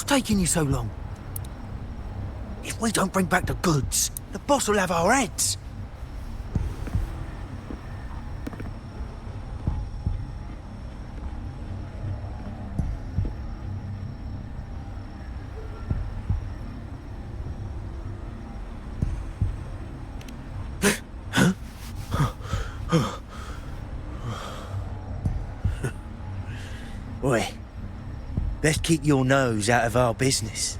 taking you so long? If we don't bring back the goods, the boss will have our heads. Oi, let's keep your nose out of our business.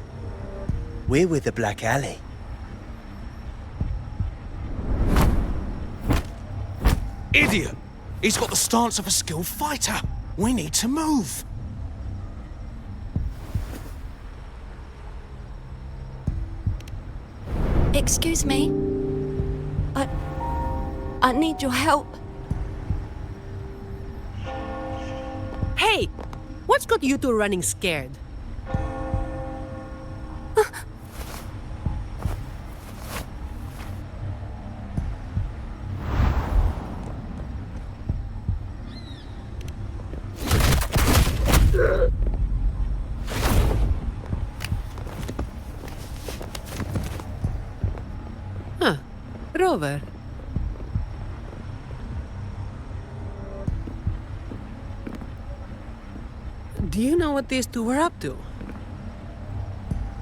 We're with the Black Alley. Idiot! He's got the stance of a skilled fighter. We need to move. Excuse me. I need your help. Hey! What's got you two running scared? Huh. Rover. Do you know what these two were up to?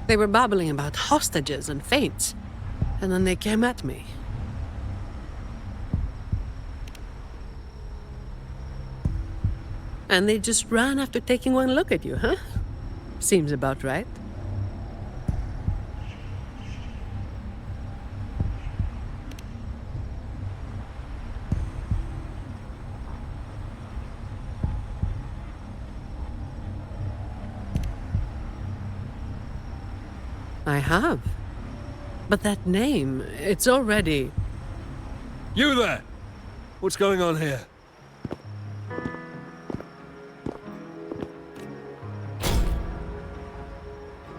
They were babbling about hostages and fates, and then they came at me. And they just ran after taking one look at you, huh? Seems about right. I have. But that name, it's already... You there! What's going on here?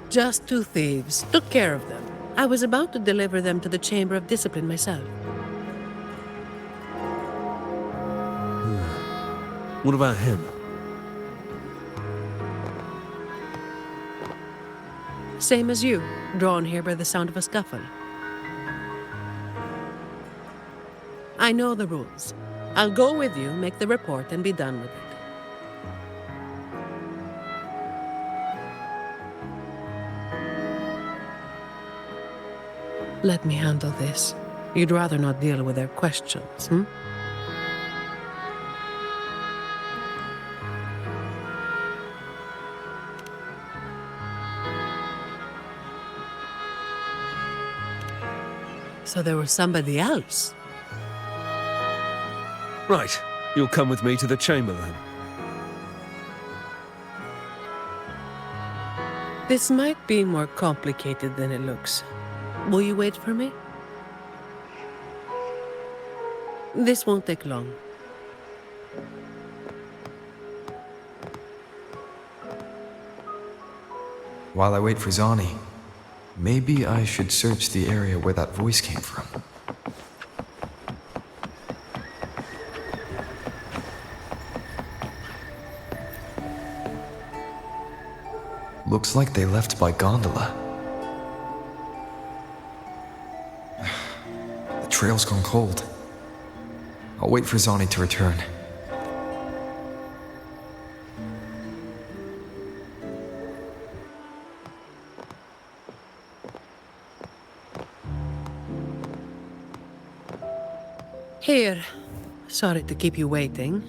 Just two thieves. Took care of them. I was about to deliver them to the Chamber of Discipline myself. What about him? Same as you, drawn here by the sound of a scuffle. I know the rules. I'll go with you, make the report, and be done with it. Let me handle this. You'd rather not deal with their questions, hmm? So there was somebody else. Right. You'll come with me to the chamber then. This might be more complicated than it looks. Will you wait for me? This won't take long. While I wait for Zani, maybe I should search the area where that voice came from. Looks like they left by gondola. The trail's gone cold. I'll wait for Zani to return. Here. Sorry to keep you waiting.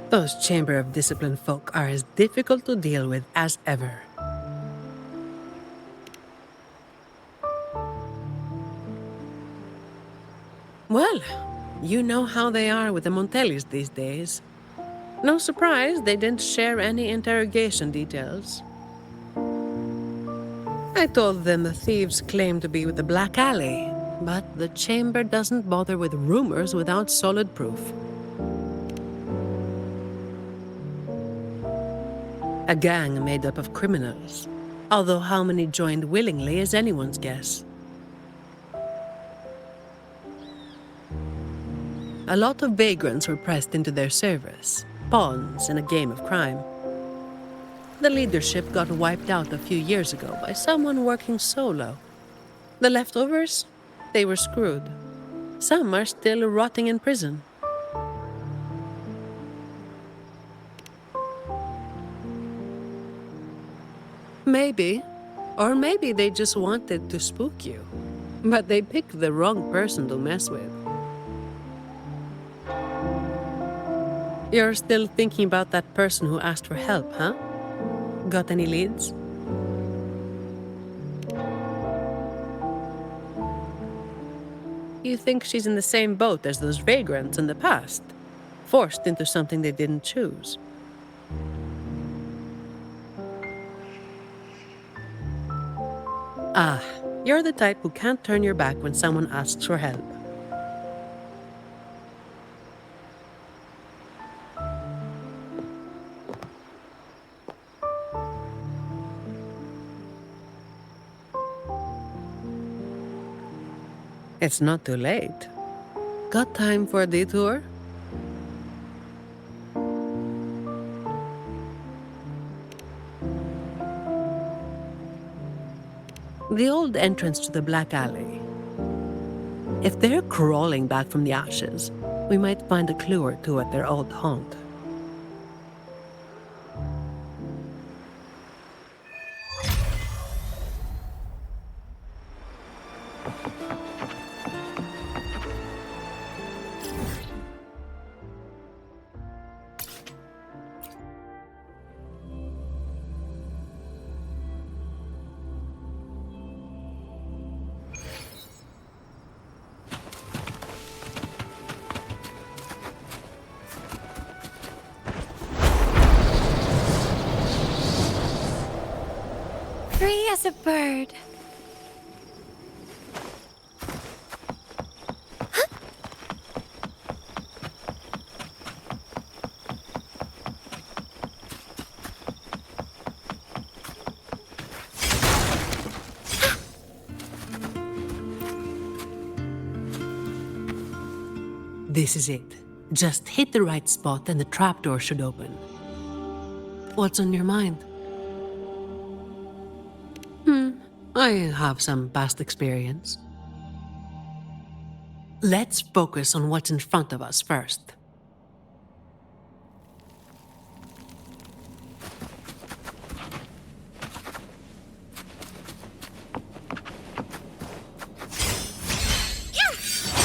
Those Chamber of Discipline folk are as difficult to deal with as ever. Well, you know how they are with the Montellis these days. No surprise they didn't share any interrogation details. I told them the thieves claimed to be with the Black Alley, but the Chamber doesn't bother with rumors without solid proof. A gang made up of criminals, although how many joined willingly is anyone's guess. a lot of vagrants were pressed into their service, pawns in a game of crime. The leadership got wiped out a few years ago by someone working solo. The leftovers, they were screwed. Some are still rotting in prison. Maybe. Or maybe they just wanted to spook you. But they picked the wrong person to mess with. You're still thinking about that person who asked for help, huh? Got any leads? You think she's in the same boat as those vagrants in the past? Forced into something they didn't choose. Ah, you're the type who can't turn your back when someone asks for help. It's not too late. Got time for a detour? The old entrance to the Black Alley. If they're crawling back from the ashes, we might find a clue or two at their old haunt. Free as a bird. This is it. Just hit the right spot and the trapdoor should open. What's on your mind? I have some past experience. Let's focus on what's in front of us first.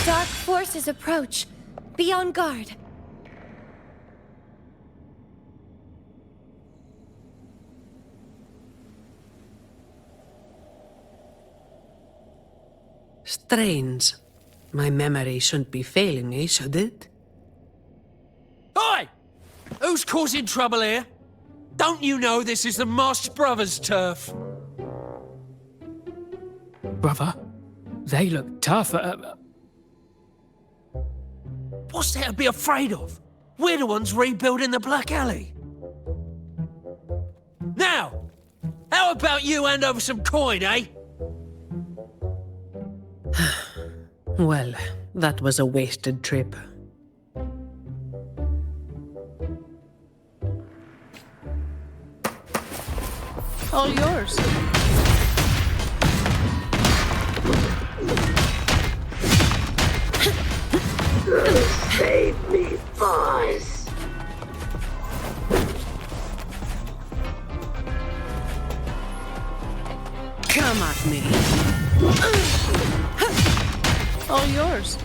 Dark forces approach. Be on guard. Strange. My memory shouldn't be failing me, should it? Oi! Who's causing trouble here? Don't you know this is the Marsh Brothers' turf? Brother, they look tough. What's there to be afraid of? We're the ones rebuilding the Black Alley. Now, how about you hand over some coin, eh? Well, that was a wasted trip. All yours. Save me, boys. Come at me. All yours.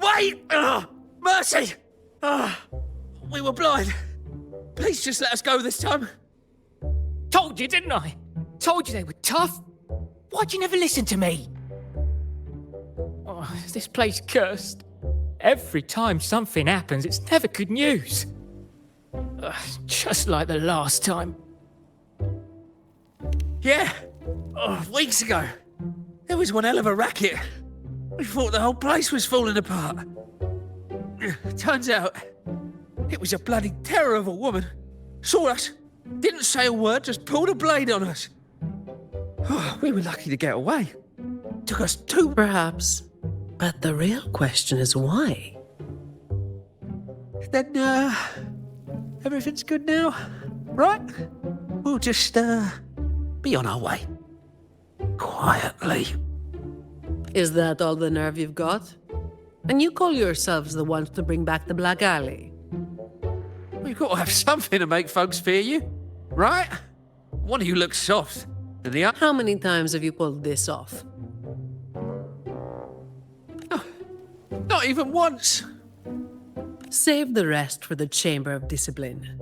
Wait! Mercy! We were blind. Please just let us go this time. Told you, didn't I? Told you they were tough. Why'd you never listen to me? Oh, this place cursed. Every time something happens, it's never good news. Just like the last time. Yeah. Weeks ago. There was one hell of a racket. We thought the whole place was falling apart. Turns out, it was a bloody terror of a woman. Saw us, didn't say a word, just pulled a blade on us. Oh, we were lucky to get away. Took us 2... Perhaps. But the real question is why? Then, everything's good now, right? We'll just, be on our way. Quietly. Is that all the nerve you've got? And you call yourselves the ones to bring back the Black Alley? You've got to have something to make folks fear you, right? One of you looks soft, and the other... How many times have you pulled this off? Not even once. Save the rest for the Chamber of Discipline.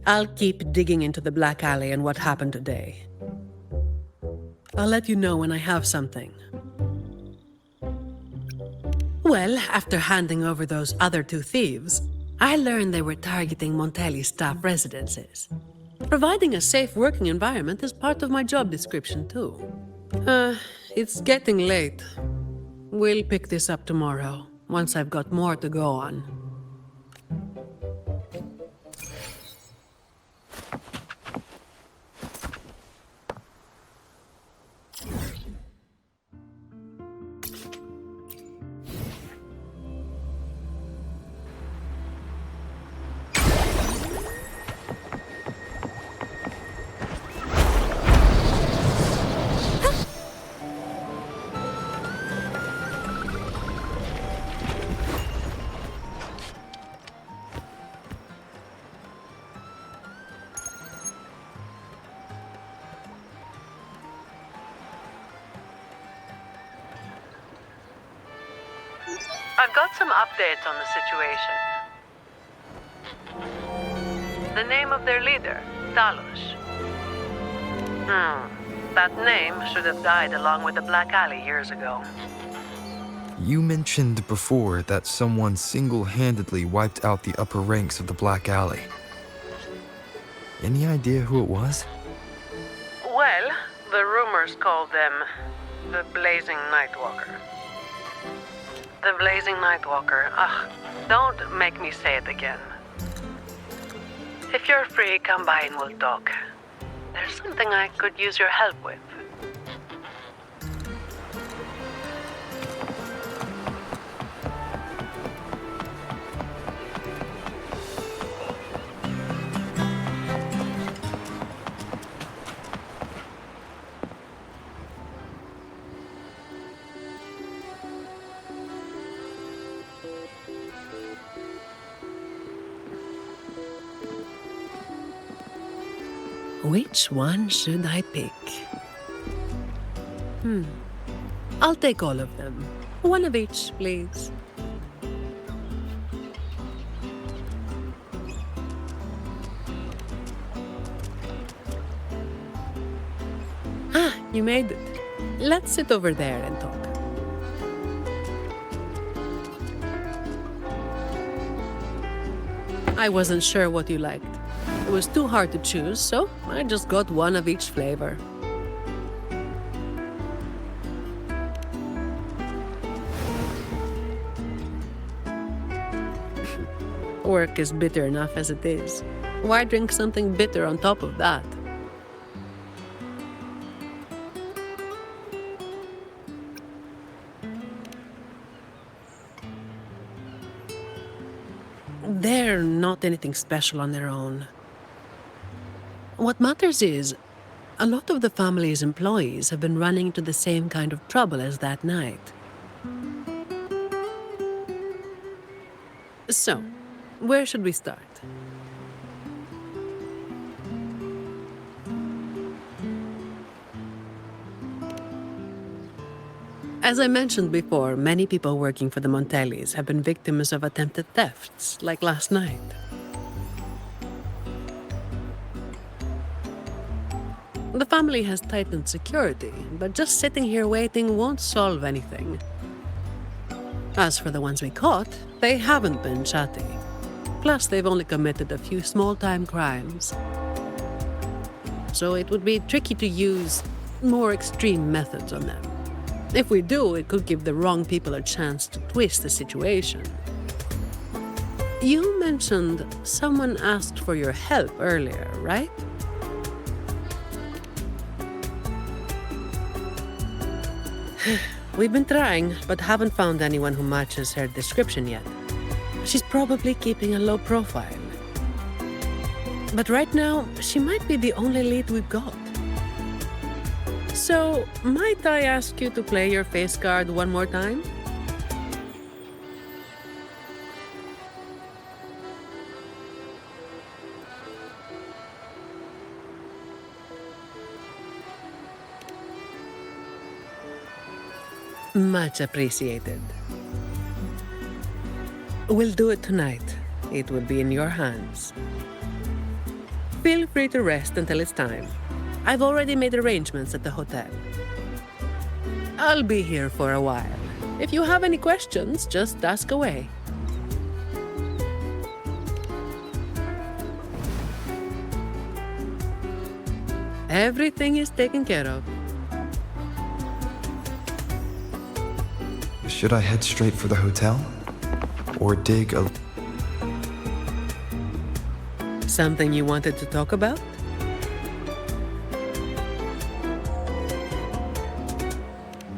I'll keep digging into the Black Alley and what happened today. I'll let you know when I have something. Well, after handing over those other 2 thieves, I learned they were targeting Montelli's staff residences. Providing a safe working environment is part of my job description, too. It's getting late. We'll pick this up tomorrow, once I've got more to go on. I've got some updates on the situation. The name of their leader, Talos. That name should have died along with the Black Alley years ago. You mentioned before that someone single-handedly wiped out the upper ranks of the Black Alley. Any idea who it was? Well, the rumors called them the Blazing Nightwalker. The Blazing Nightwalker. Don't make me say it again. If you're free, come by and we'll talk. There's something I could use your help with. Which one should I pick? I'll take all of them. One of each, please. You made it. Let's sit over there and talk. I wasn't sure what you liked. It was too hard to choose, so I just got one of each flavor. Work is bitter enough as it is. Why drink something bitter on top of that? They're not anything special on their own. What matters is, a lot of the family's employees have been running into the same kind of trouble as that night. So, where should we start? As I mentioned before, many people working for the Montellis have been victims of attempted thefts, like last night. The family has tightened security, but just sitting here waiting won't solve anything. As for the ones we caught, they haven't been chatty. Plus, they've only committed a few small-time crimes. So it would be tricky to use more extreme methods on them. If we do, it could give the wrong people a chance to twist the situation. You mentioned someone asked for your help earlier, right? We've been trying, but haven't found anyone who matches her description yet. She's probably keeping a low profile. But right now, she might be the only lead we've got. So, might I ask you to play your face card one more time? Much appreciated. We'll do it tonight. It will be in your hands. Feel free to rest until it's time. I've already made arrangements at the hotel. I'll be here for a while. If you have any questions, just ask away. Everything is taken care of. Should I head straight for the hotel? Or dig a... Something you wanted to talk about?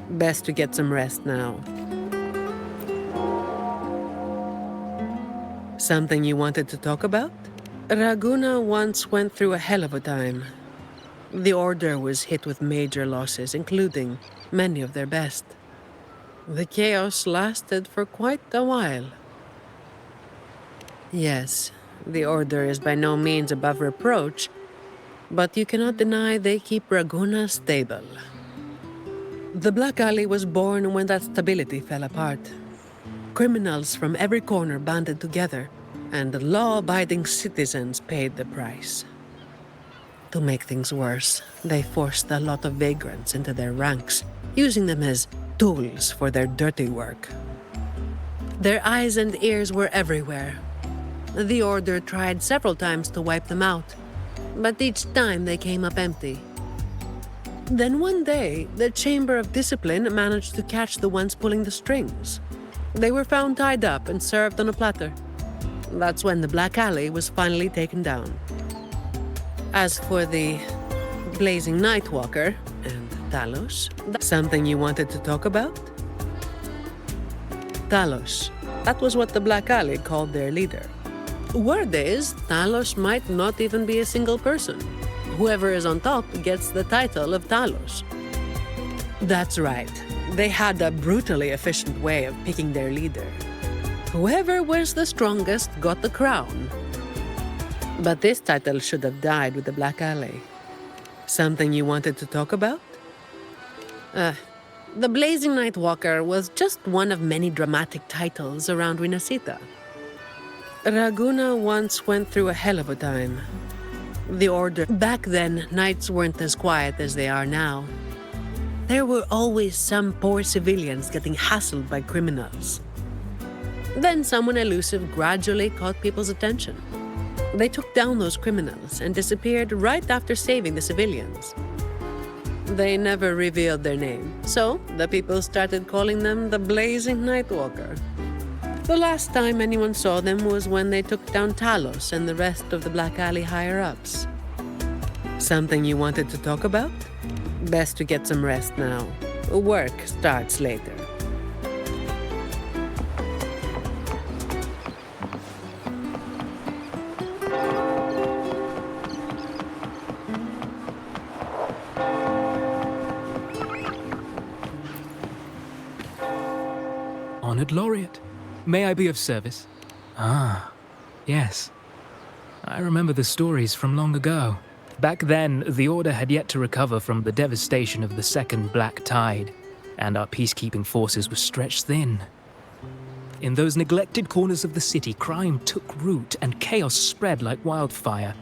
Best to get some rest now. Something you wanted to talk about? Raguna once went through a hell of a time. The Order was hit with major losses, including many of their best. The chaos lasted for quite a while. Yes, the Order is by no means above reproach, but you cannot deny they keep Raguna stable. The Black Alley was born when that stability fell apart. Criminals from every corner banded together, and law-abiding citizens paid the price. To make things worse, they forced a lot of vagrants into their ranks, using them as tools for their dirty work. Their eyes and ears were everywhere. The Order tried several times to wipe them out, but each time they came up empty. Then one day, the Chamber of Discipline managed to catch the ones pulling the strings. They were found tied up and served on a platter. That's when the Black Alley was finally taken down. As for the Blazing Nightwalker and Talos, that's something you wanted to talk about? Talos. That was what the Black Alley called their leader. Word is, Talos might not even be a single person. Whoever is on top gets the title of Talos. That's right. They had a brutally efficient way of picking their leader. Whoever was the strongest got the crown. But this title should have died with the Black Alley. Something you wanted to talk about? The Blazing Nightwalker was just one of many dramatic titles around Winasita. Raguna once went through a hell of a time. The Order... Back then, nights weren't as quiet as they are now. There were always some poor civilians getting hassled by criminals. Then someone elusive gradually caught people's attention. They took down those criminals and disappeared right after saving the civilians. They never revealed their name, so the people started calling them the Blazing Nightwalker. The last time anyone saw them was when they took down Talos and the rest of the Black Alley higher-ups. Something you wanted to talk about? Best to get some rest now. Work starts later. Honored Laureate, may I be of service? Ah, yes. I remember the stories from long ago. Back then, the Order had yet to recover from the devastation of the Second Black Tide, and our peacekeeping forces were stretched thin. In those neglected corners of the city, crime took root and chaos spread like wildfire.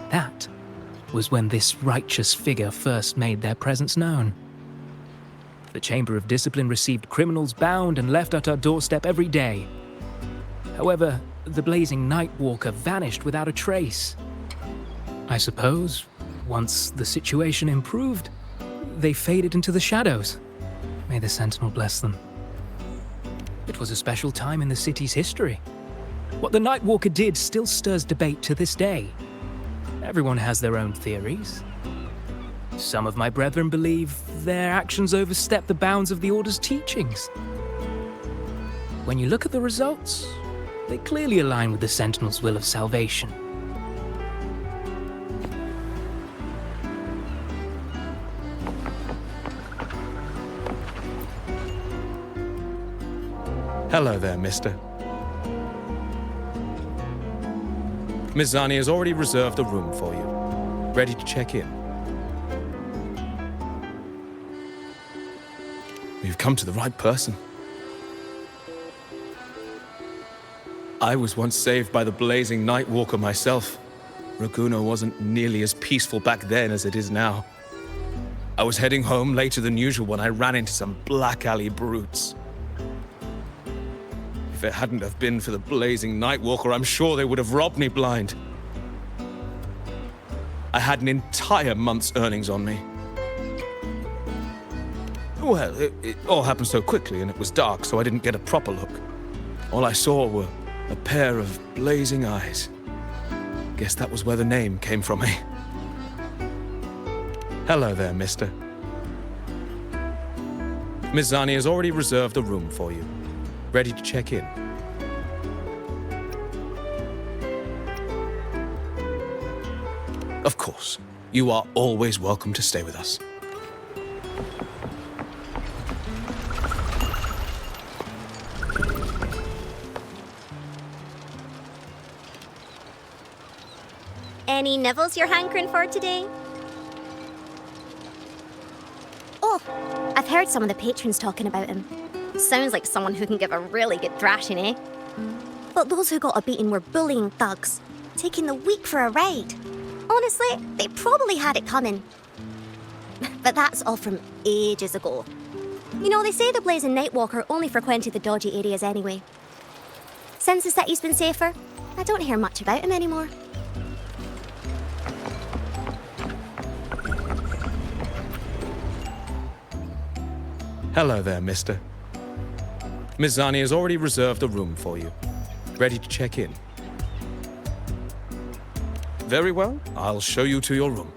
That was when this righteous figure first made their presence known. The Chamber of Discipline received criminals bound and left at our doorstep every day. However, the Blazing Nightwalker vanished without a trace. I suppose, once the situation improved, they faded into the shadows. May the Sentinel bless them. It was a special time in the city's history. What the Nightwalker did still stirs debate to this day. Everyone has their own theories. Some of my brethren believe their actions overstep the bounds of the Order's teachings. When you look at the results, they clearly align with the Sentinel's will of salvation. Hello there, mister. Miss Zani has already reserved a room for you. Ready to check in. You've come to the right person. I was once saved by the blazing Nightwalker myself. Raguno wasn't nearly as peaceful back then as it is now. I was heading home later than usual when I ran into some black alley brutes. If it hadn't have been for the blazing Nightwalker, I'm sure they would have robbed me blind. I had an entire month's earnings on me. Well, it all happened so quickly and it was dark, so I didn't get a proper look. All I saw were a pair of blazing eyes. Guess that was where the name came from, eh? Hello there, mister. Miss Zani has already reserved a room for you. Ready to check in. Of course, you are always welcome to stay with us. Any nibbles you're hankering for today? Oh, I've heard some of the patrons talking about him. Sounds like someone who can give a really good thrashing, eh? But those who got a beating were bullying thugs, taking the weak for a ride. Honestly, they probably had it coming. But that's all from ages ago. You know, they say the Blazing Nightwalker only frequented the dodgy areas anyway. Since the city's been safer, I don't hear much about him anymore. Hello there, mister. Miss Zani has already reserved a room for you. Ready to check in. Very well, I'll show you to your room.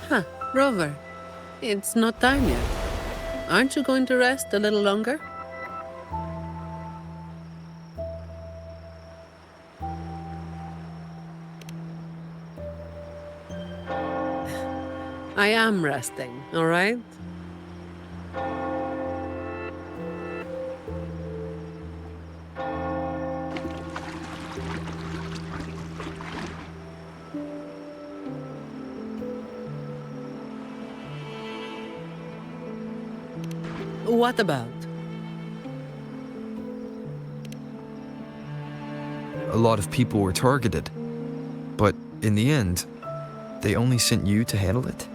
Huh, Rover. It's not time yet. Aren't you going to rest a little longer? I am resting, all right? What about? A lot of people were targeted, but in the end, they only sent you to handle it?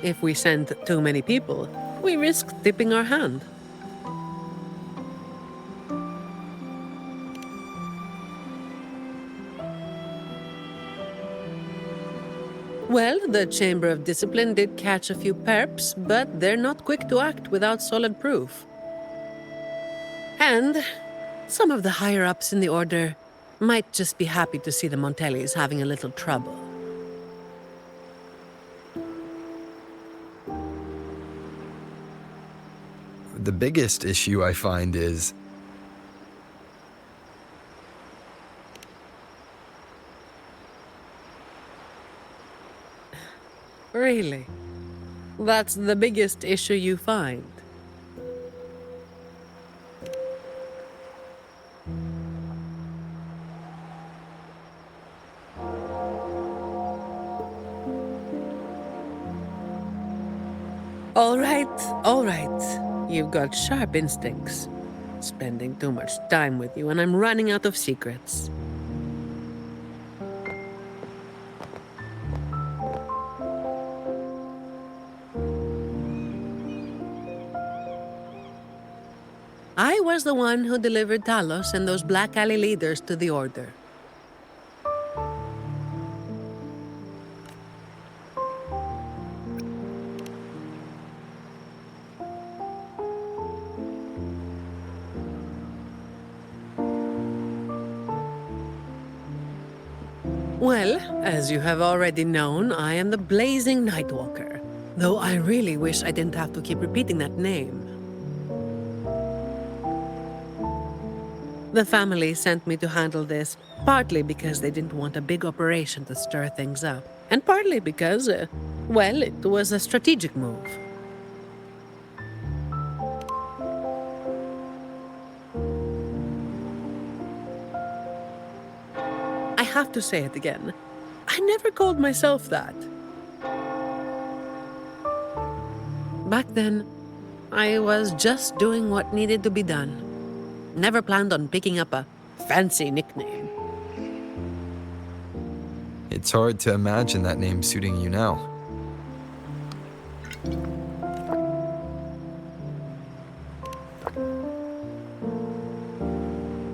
If we send too many people, we risk tipping our hand. Well, the Chamber of Discipline did catch a few perps, but they're not quick to act without solid proof. And some of the higher-ups in the Order might just be happy to see the Montellis having a little trouble. The biggest issue I find is Really? That's the biggest issue you find? All right, all right. You've got sharp instincts. Spending too much time with you, and I'm running out of secrets. I was the one who delivered Talos and those Black Alley leaders to the Order. Well, as you have already known, I am the Blazing Nightwalker. Though I really wish I didn't have to keep repeating that name. The family sent me to handle this, partly because they didn't want a big operation to stir things up, and partly because, well, it was a strategic move. I have to say it again. I never called myself that. Back then, I was just doing what needed to be done. Never planned on picking up a fancy nickname. It's hard to imagine that name suiting you now.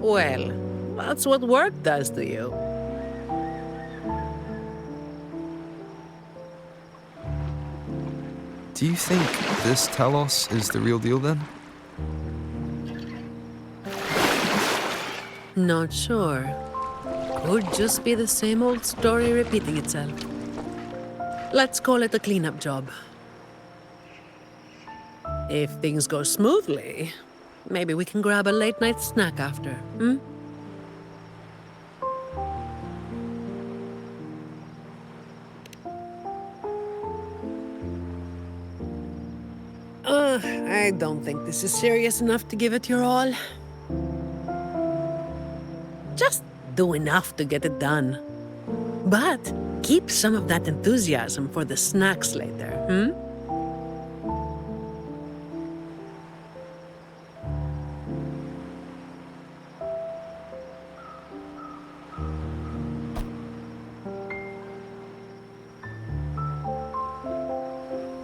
Well, that's what work does to you. Do you think this Talos is the real deal then? Not sure. Could just be the same old story repeating itself. Let's call it a cleanup job. If things go smoothly, maybe we can grab a late-night snack after, hmm? I don't think this is serious enough to give it your all. Just do enough to get it done. But keep some of that enthusiasm for the snacks later, hmm?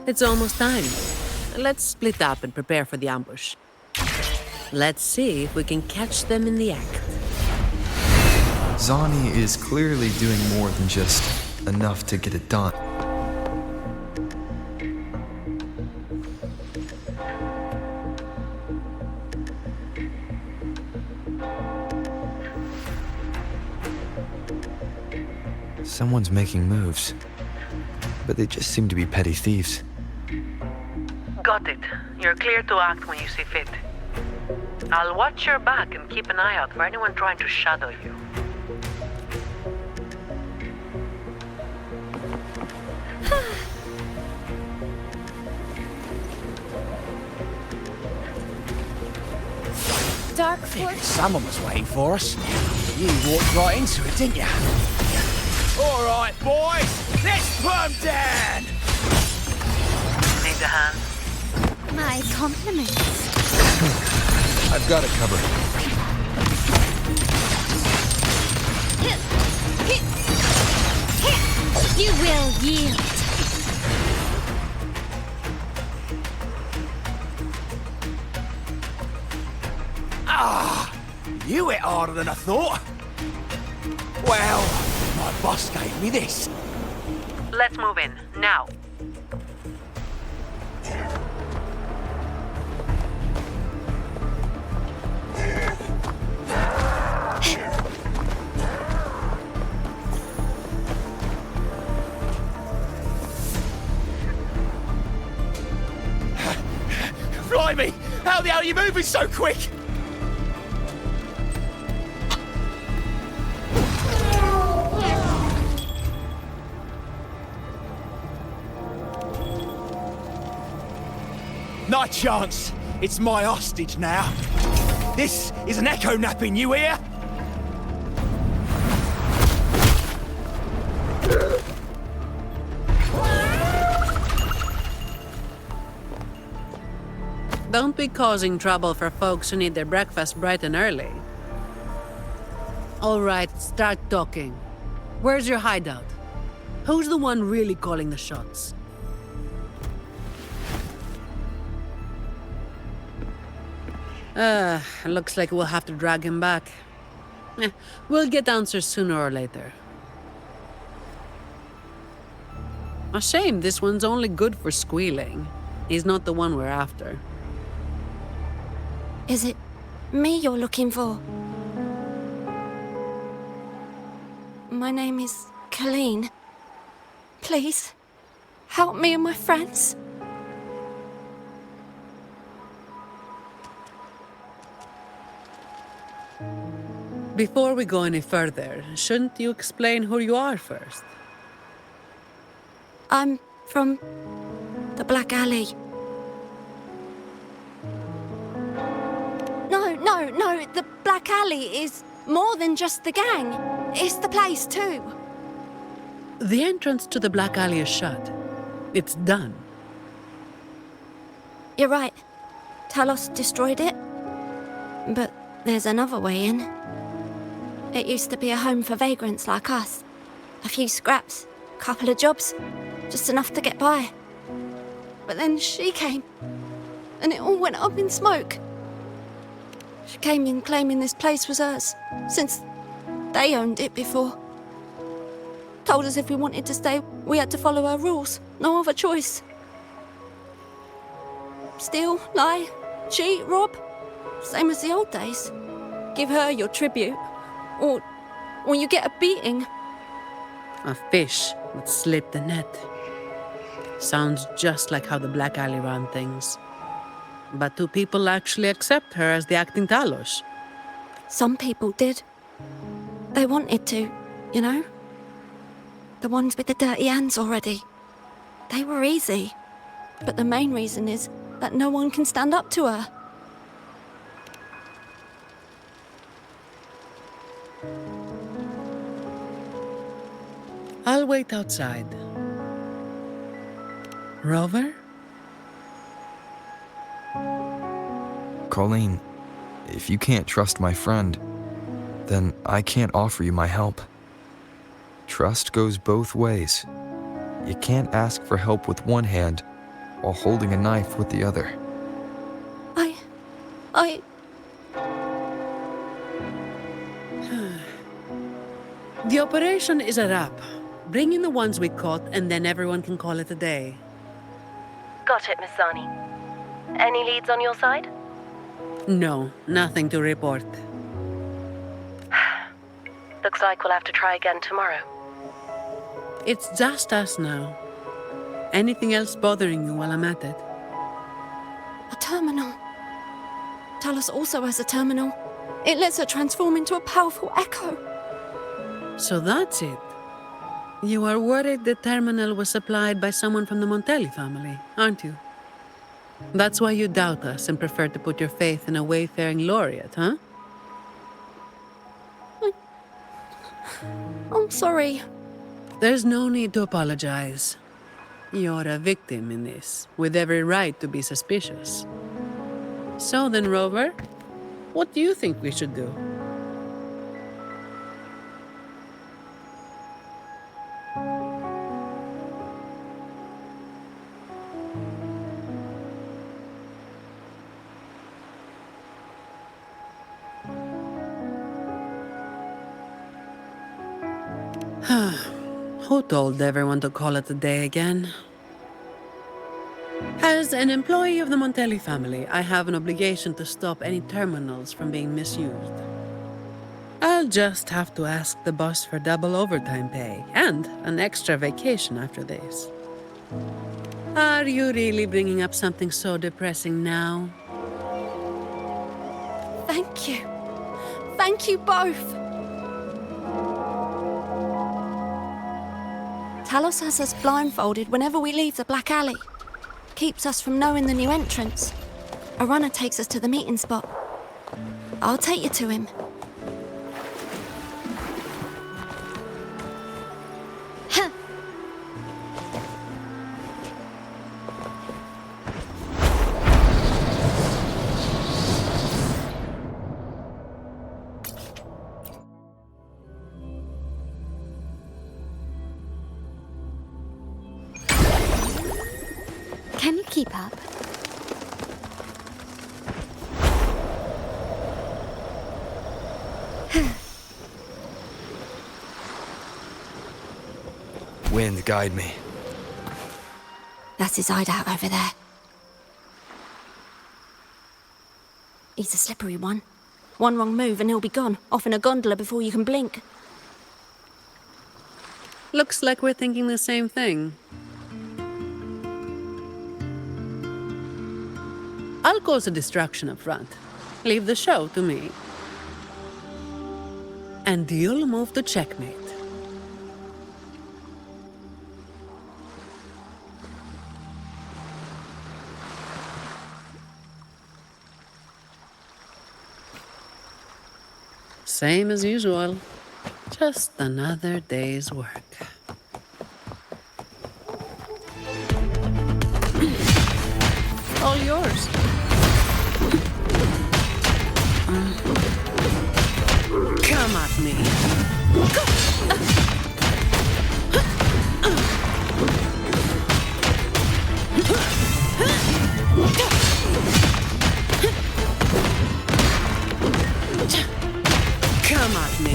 It's almost time. Let's split up and prepare for the ambush. Let's see if we can catch them in the act. Zani is clearly doing more than just enough to get it done. Someone's making moves, but they just seem to be petty thieves. Got it. You're clear to act when you see fit. I'll watch your back and keep an eye out for anyone trying to shadow you. Dark Figured force. someone was waiting for us. You walked right into it, didn't you? All right, boys, let's put 'em down. Need a hand? My compliments. I've got it covered. You will yield. You hit harder than I thought. Well, my boss gave me this. Let's move in, now. Blimey, how the hell are you moving so quick? Not a chance. It's my hostage now. This is an echo napping, you hear? Don't be causing trouble for folks who need their breakfast bright and early. All right, start talking. Where's your hideout? Who's the one really calling the shots? Looks like we'll have to drag him back. We'll get answers sooner or later. A shame this one's only good for squealing. He's not the one we're after. Is it me you're looking for? My name is Colleen. Please, help me and my friends. Before we go any further, shouldn't you explain who you are first? I'm from the Black Alley. No, the Black Alley is more than just the gang. It's the place too. The entrance to the Black Alley is shut. It's done. You're right. Talos destroyed it. But there's another way in. It used to be a home for vagrants like us. A few scraps, couple of jobs, just enough to get by. But then she came, and it all went up in smoke. She came in claiming this place was hers, since they owned it before. Told us if we wanted to stay, we had to follow her rules. No other choice. Steal, lie, cheat, rob. Same as the old days. Give her your tribute, or you get a beating. A fish that slipped the net. Sounds just like how the Black Alley ran things. But do people actually accept her as the acting Talos? Some people did. They wanted to, you know? The ones with the dirty hands already. They were easy. But the main reason is that no one can stand up to her. I'll wait outside. Rover? Colleen, if you can't trust my friend, then I can't offer you my help. Trust goes both ways. You can't ask for help with one hand while holding a knife with the other. The operation is a wrap. Bring in the ones we caught, and then everyone can call it a day. Got it, Miss Zani. Any leads on your side? No, nothing to report. Looks like we'll have to try again tomorrow. It's just us now. Anything else bothering you while I'm at it? A terminal. Talos also has a terminal. It lets her transform into a powerful echo. So that's it. You are worried the terminal was supplied by someone from the Montelli family, aren't you? That's why you doubt us and prefer to put your faith in a wayfaring laureate, huh? I'm sorry. There's no need to apologize. You're a victim in this, with every right to be suspicious. So then, Rover, what do you think we should do? Who told everyone to call it a day again? As an employee of the Montelli family, I have an obligation to stop any terminals from being misused. I'll just have to ask the boss for double overtime pay and an extra vacation after this. Are you really bringing up something so depressing now? Thank you. Thank you both. Talos has us blindfolded whenever we leave the Black Alley. Keeps us from knowing the new entrance. A runner takes us to the meeting spot. I'll take you to him. Can you keep up? Wind, guide me. That's his hideout over there. He's a slippery one. One wrong move and he'll be gone, off in a gondola before you can blink. Looks like we're thinking the same thing. I'll cause a distraction up front. Leave the show to me. And you'll move to checkmate. Same as usual. Just another day's work. All yours. Come at me. Come at me.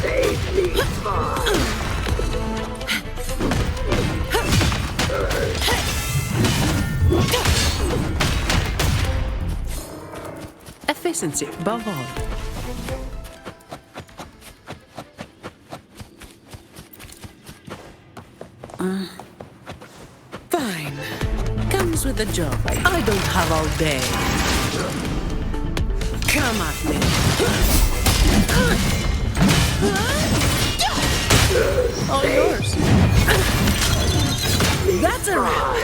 Save me, boss. Efficiency above all. Fine. Comes with the job. I don't have all day. Come at me. All yours. That's a wrap.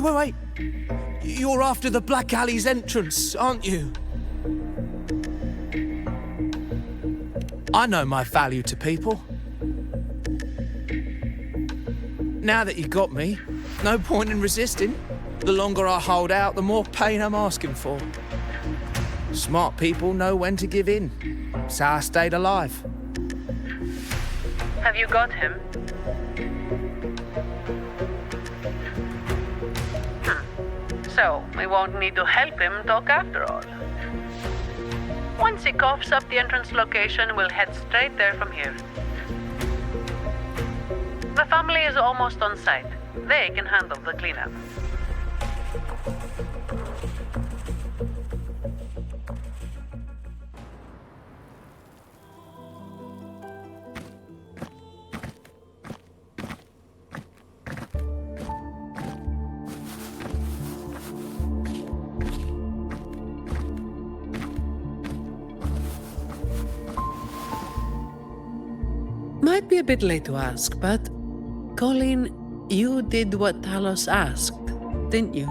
Wait. You're after the Black Alley's entrance, aren't you? I know my value to people. Now that you got me, no point in resisting. The longer I hold out, the more pain I'm asking for. Smart people know when to give in. That's how I stayed alive. Have you got him? So, we won't need to help him talk after all. Once he coughs up the entrance location, we'll head straight there from here. The family is almost on site. They can handle the cleanup. Might be a bit late to ask, but Colleen, you did what Talos asked, didn't you?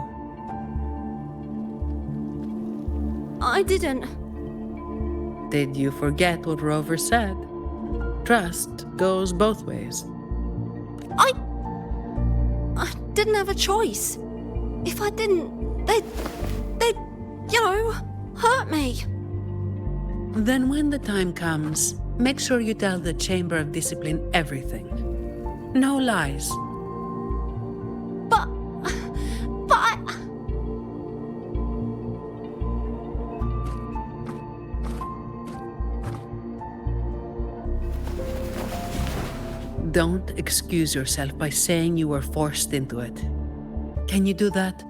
I didn't. Did you forget what Rover said? Trust goes both ways. I didn't have a choice. If I didn't, they'd, hurt me. Then when the time comes, make sure you tell the Chamber of Discipline everything. No lies. But I... Don't excuse yourself by saying you were forced into it. Can you do that?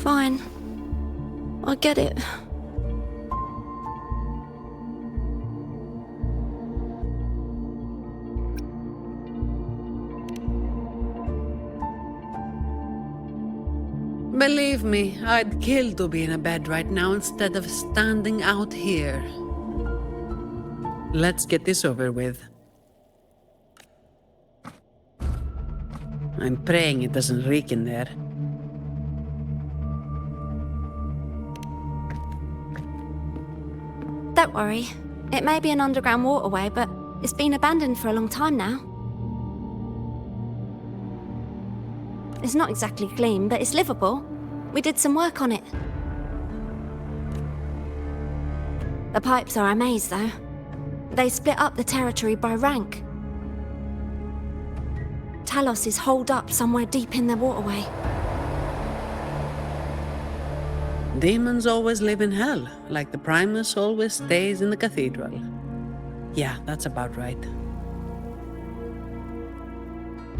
Fine. I get it. Believe me, I'd kill to be in a bed right now instead of standing out here. Let's get this over with. I'm praying it doesn't reek in there. Don't worry. It may be an underground waterway, but it's been abandoned for a long time now. It's not exactly clean, but it's livable. We did some work on it. The pipes are a maze, though. They split up the territory by rank. Talos is holed up somewhere deep in the waterway. Demons always live in hell, like the Primus always stays in the cathedral. Yeah, that's about right.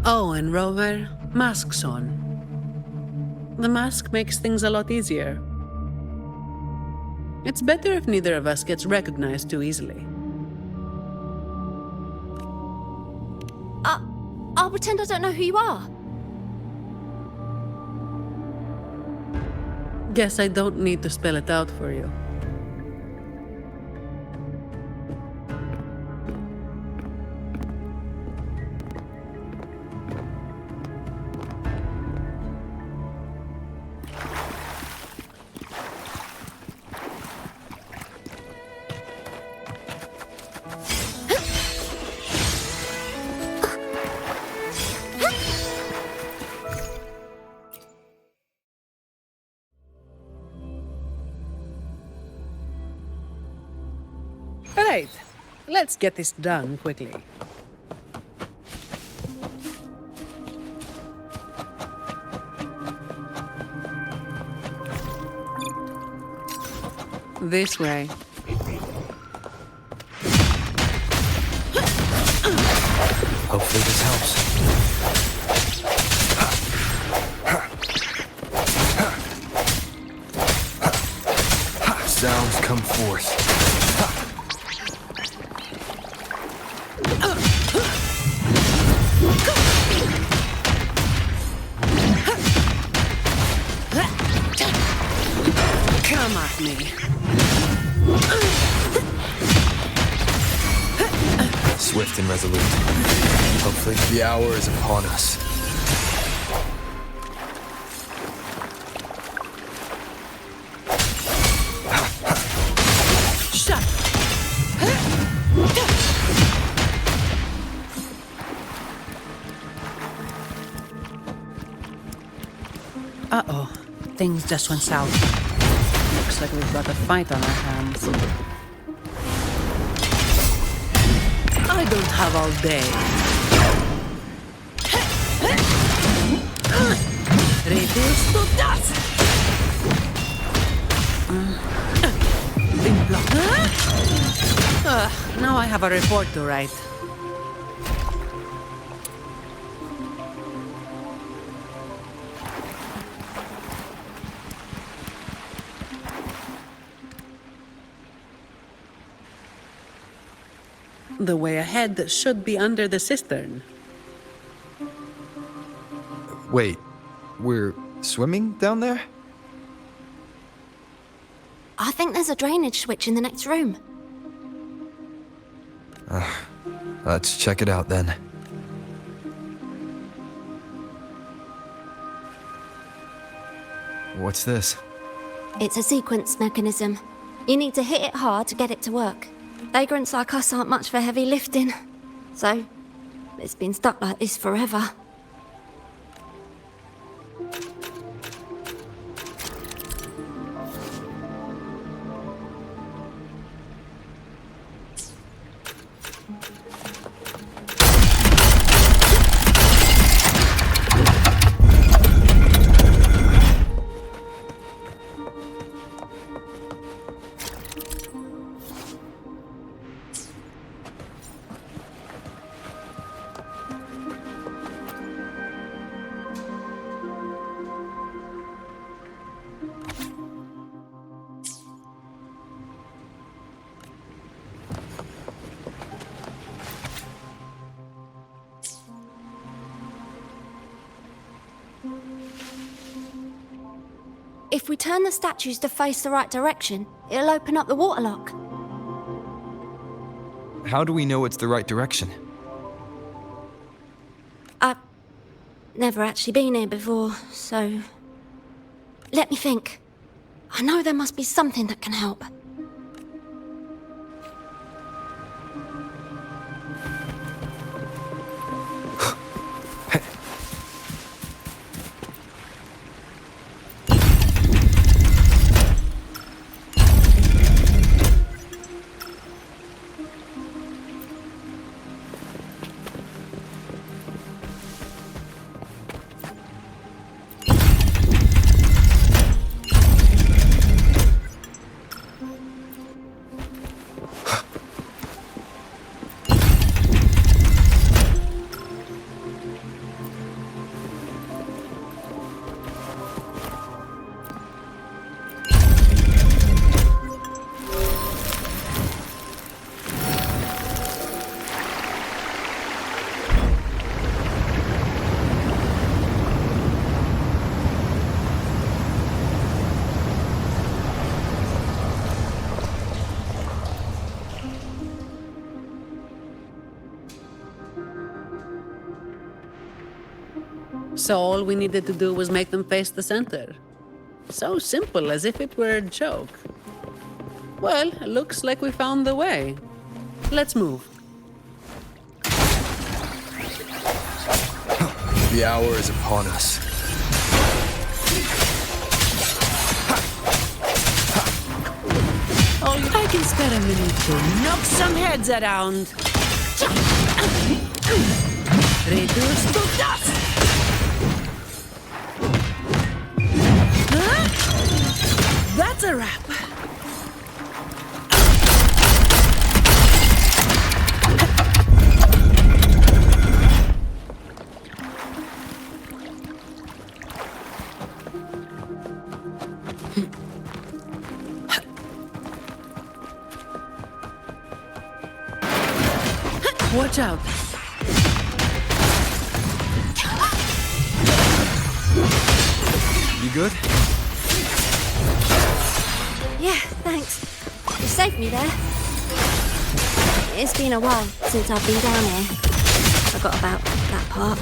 Oh, and Rover, mask's on. The mask makes things a lot easier. It's better if neither of us gets recognized too easily. I'll pretend I don't know who you are. Guess I don't need to spell it out for you. Right, let's get this done quickly. This way. Hopefully this helps. Sounds come forth. Come at me. Swift and resolute. Hopefully the hour is upon us. Shut! Uh-oh. Things just went south. Looks like we've got a fight on our hands. I don't have all day. Reduce to dust! Been blocked. Now I have a report to write. The way ahead should be under the cistern. Wait, we're swimming down there? I think there's a drainage switch in the next room. Let's check it out then. What's this? It's a sequence mechanism. You need to hit it hard to get it to work. Vagrants like us aren't much for heavy lifting. So, it's been stuck like this forever. If we turn the statues to face the right direction, it'll open up the waterlock. How do we know it's the right direction? I've never actually been here before, so... Let me think. I know there must be something that can help. So all we needed to do was make them face the center. So simple, as if it were a joke. Well, it looks like we found the way. Let's move. The hour is upon us. Oh, I can spare a minute to knock some heads around. Reduce to dust! Huh? That's a wrap. Watch out. You good? Yeah, thanks. You saved me there. It's been a while since I've been down here. Forgot about that part.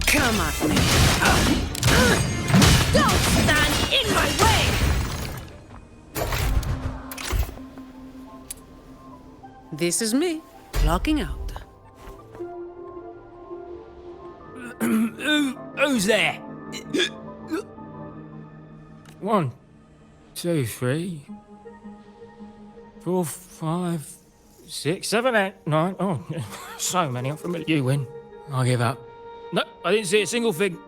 Come at me. Don't stand in my way! This is me, locking out. Who's there? 1, 2, 3, 4, 5, 6, 7, 8, 9. Oh, so many. I'm familiar. You win. I give up. No, I didn't see a single thing.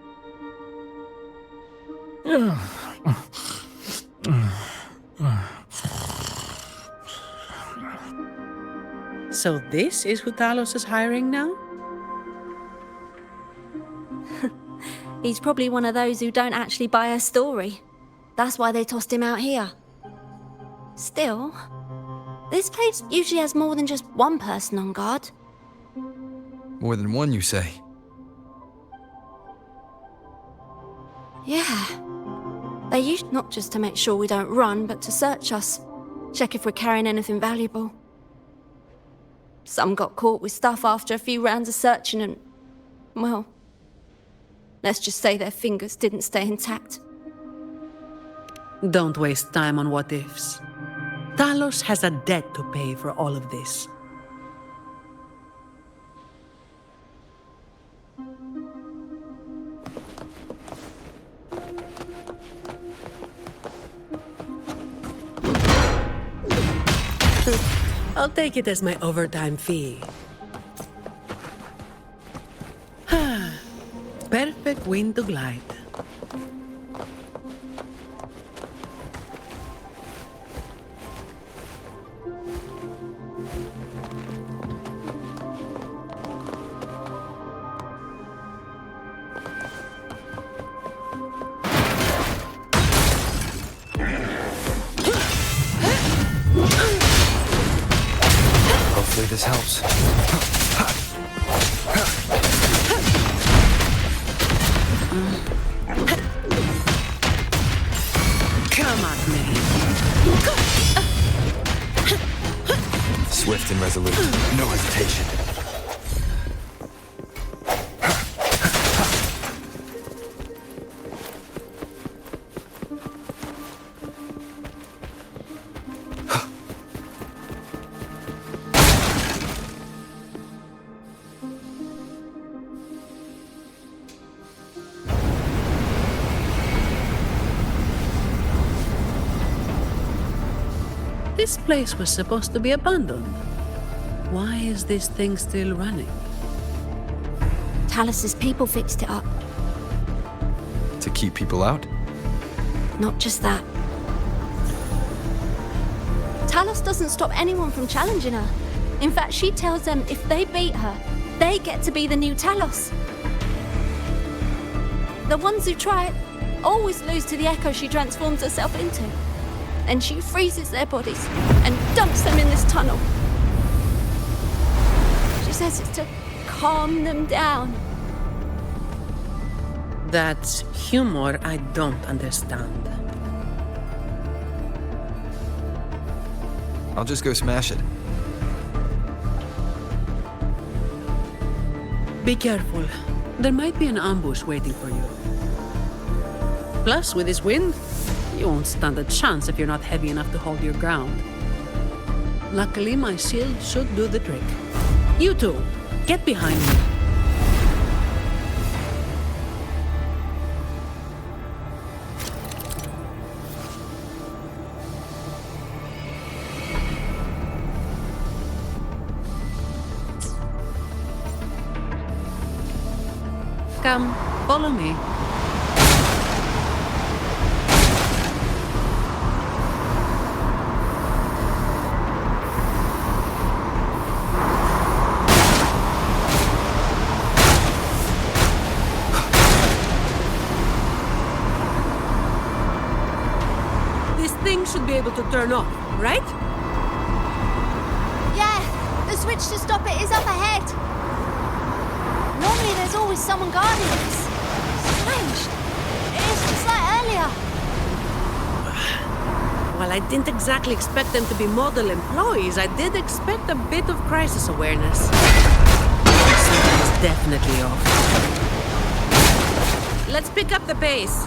So this is who Talos is hiring now? He's probably one of those who don't actually buy a story. That's why they tossed him out here. Still, this place usually has more than just one person on guard. More than one, you say? Yeah. They used not just to make sure we don't run, but to search us. Check if we're carrying anything valuable. Some got caught with stuff after a few rounds of searching and... well... let's just say their fingers didn't stay intact. Don't waste time on what-ifs. Talos has a debt to pay for all of this. I'll take it as my overtime fee. Perfect wind to glide. this helps. Come at me. Swift and resolute. No hesitation. This place was supposed to be abandoned. Why is this thing still running? Talos's people fixed it up. To keep people out? Not just that. Talos doesn't stop anyone from challenging her. In fact, she tells them if they beat her, they get to be the new Talos. The ones who try it always lose to the echo she transforms herself into. Then she freezes their bodies and dumps them in this tunnel. She says it's to calm them down. That's humor I don't understand. I'll just go smash it. Be careful. There might be an ambush waiting for you. Plus, with this wind, you won't stand a chance if you're not heavy enough to hold your ground. Luckily, my shield should do the trick. You two, get behind me. Come, follow me. Should be able to turn off, right? Yeah, the switch to stop it is up ahead. Normally there's always someone guarding us. Strange. It's just like earlier. Well, I didn't exactly expect them to be model employees. I did expect a bit of crisis awareness. Something's definitely off. Let's pick up the pace.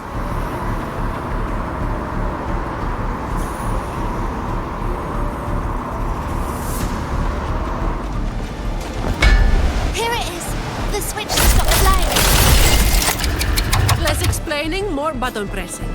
The switch to stop playing. Less explaining, more button pressing.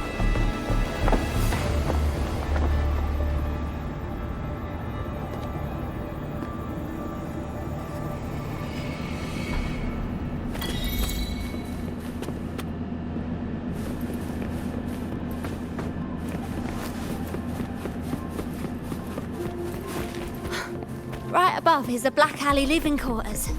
Right above is the Black Alley living quarters.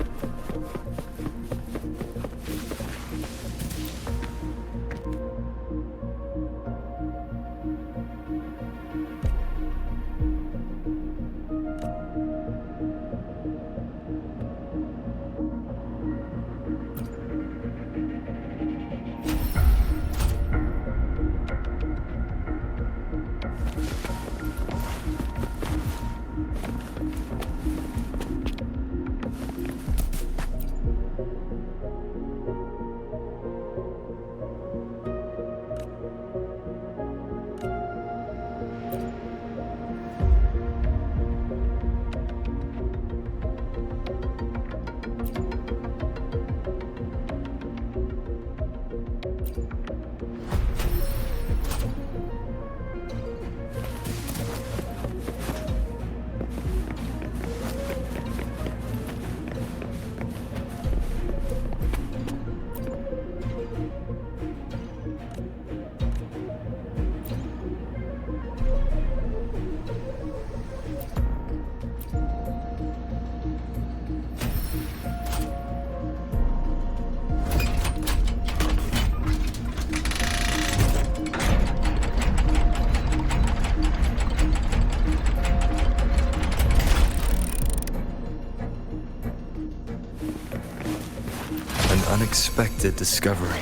unexpected discovery.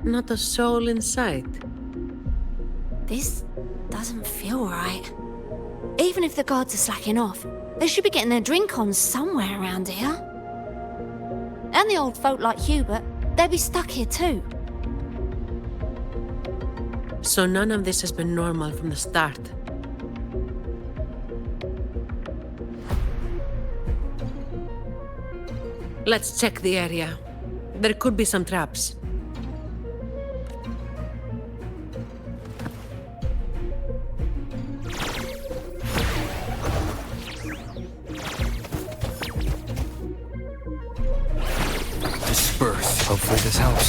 Not a soul in sight. This doesn't feel right. Even if the guards are slacking off, they should be getting their drink on somewhere around here. And the old folk like Hubert, they'll be stuck here too. So none of this has been normal from the start. Let's check the area. There could be some traps. Disperse. Hopefully this helps.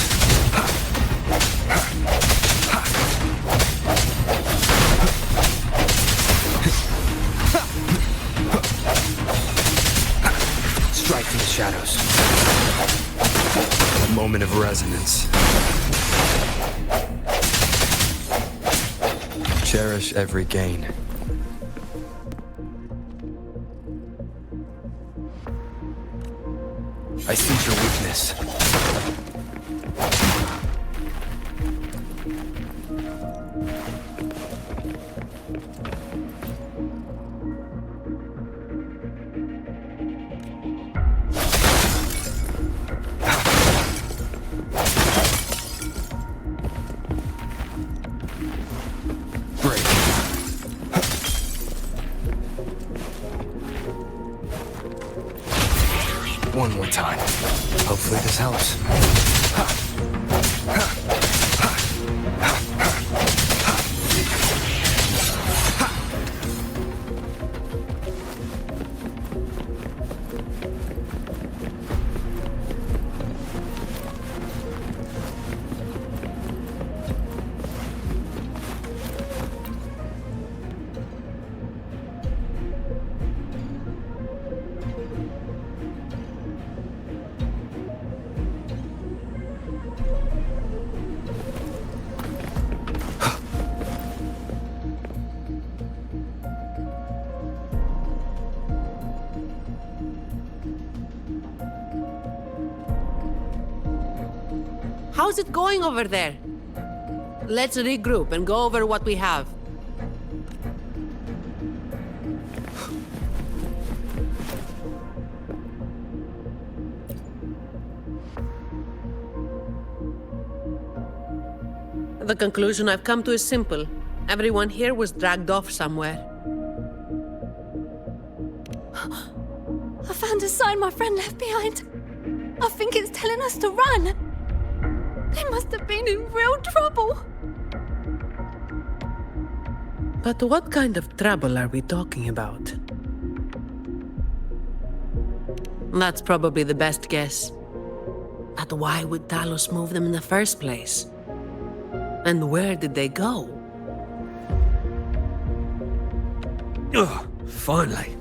Strike from the shadows. A moment of resonance. Cherish every gain. I sense your weakness. Break. One more time. Hopefully this helps. How's it going over there? Let's regroup and go over what we have. The conclusion I've come to is simple. Everyone here was dragged off somewhere. I found a sign my friend left behind. I think it's telling us to run. They must have been in real trouble. But what kind of trouble are we talking about? That's probably the best guess. But why would Talos move them in the first place? And where did they go? Oh, finally.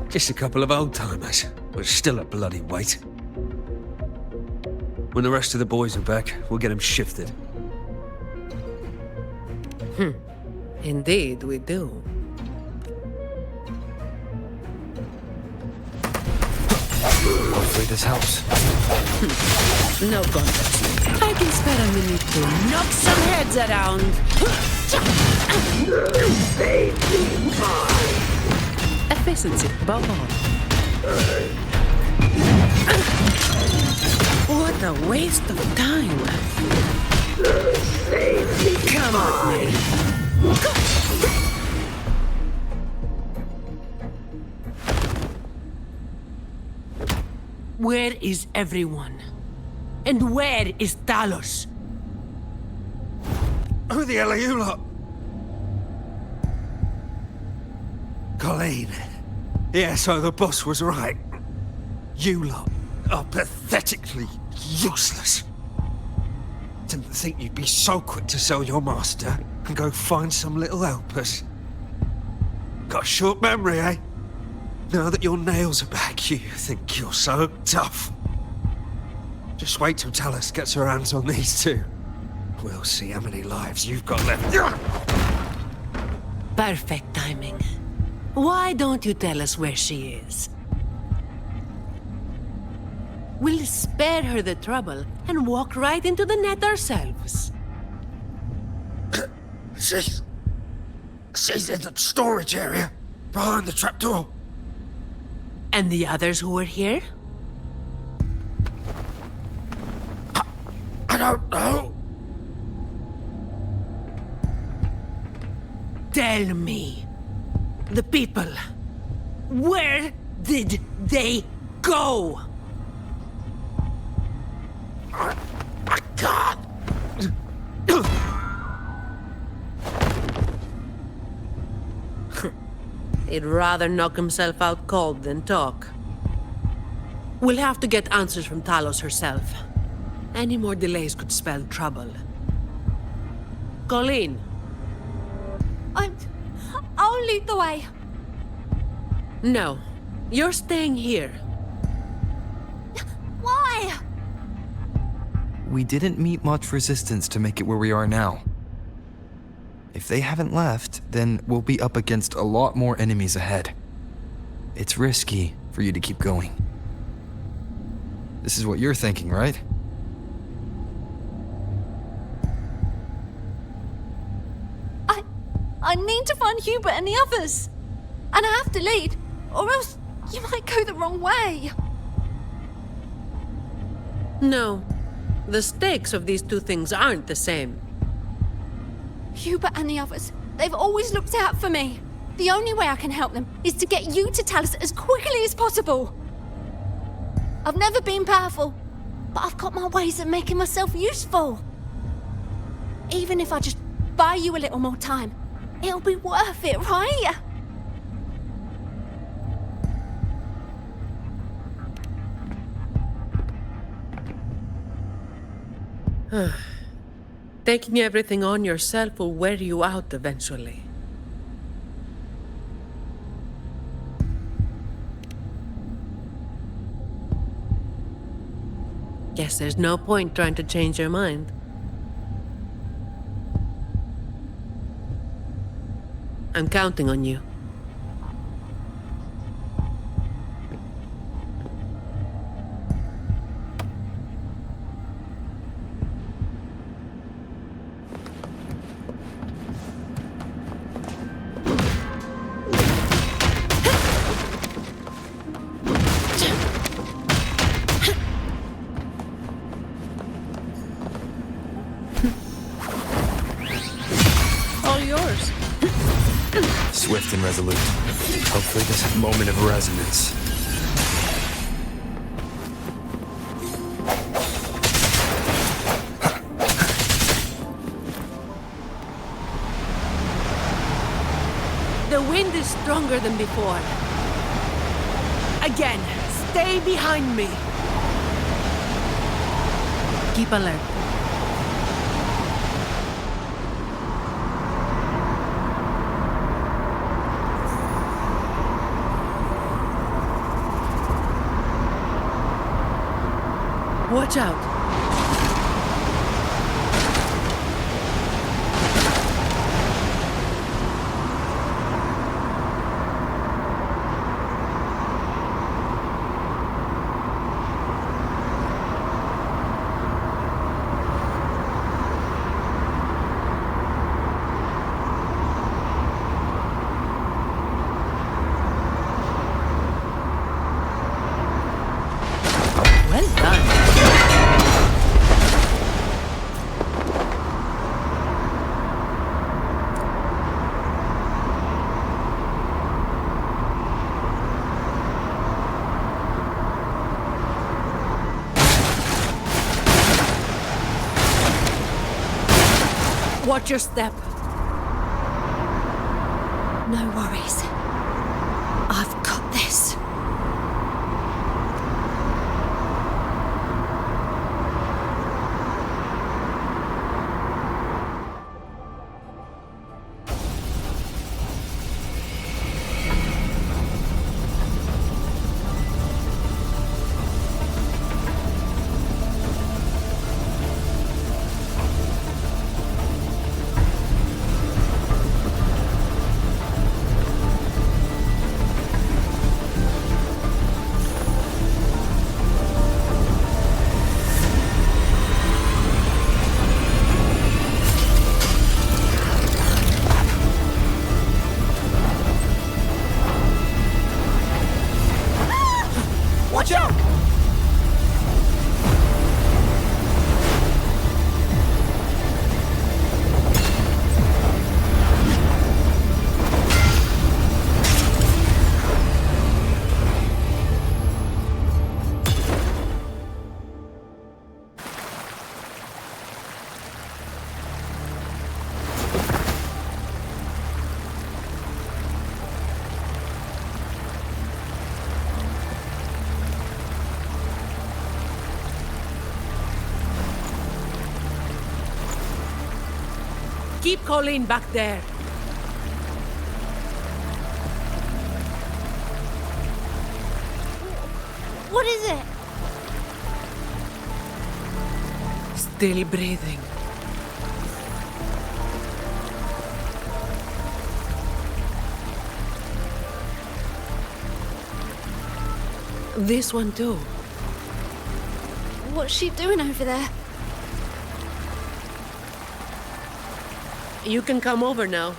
Just a couple of old-timers, but still a bloody weight. When the rest of the boys are back, we'll get them shifted. Indeed, we do. Hopefully this helps. No contest. I can spare a minute to knock some heads around. Efficiency, above all. What a waste of time. Come on, me. Where is everyone? And where is Talos? Who the hell are you lot? Colleen. Yeah, so the boss was right. You lot are pathetically useless. Didn't think you'd be so quick to sell your master and go find some little helpers. Got a short memory, eh? Now that your nails are back, you think you're so tough. Just wait till Talos gets her hands on these two. We'll see how many lives you've got left. Perfect timing. Why don't you tell us where she is? We'll spare her the trouble and walk right into the net ourselves. She's in the storage area, behind the trapdoor. And the others who were here? I don't know. Tell me. The people. Where did they go? I can't. He'd rather knock himself out cold than talk. We'll have to get answers from Talos herself. Any more delays could spell trouble. Colleen. I'll lead the way. No. You're staying here. Why? We didn't meet much resistance to make it where we are now. If they haven't left, then we'll be up against a lot more enemies ahead. It's risky for you to keep going. This is what you're thinking, right? I need to find Hubert and the others. And I have to lead, or else you might go the wrong way. No. The stakes of these two things aren't the same. Hubert and the others, they've always looked out for me. The only way I can help them is to get you to Talos as quickly as possible. I've never been powerful, but I've got my ways of making myself useful. Even if I just buy you a little more time, it'll be worth it, right? Taking everything on yourself will wear you out eventually. Guess there's no point trying to change your mind. I'm counting on you. All yours. Swift and resolute. Hopefully this moment of resonance. The wind is stronger than before. Again, stay behind me. Keep alert. Watch out. Well done. Watch your step. No worries. I've got this. Keep Colleen back there. What is it? Still breathing. This one too. What's she doing over there? You can come over now.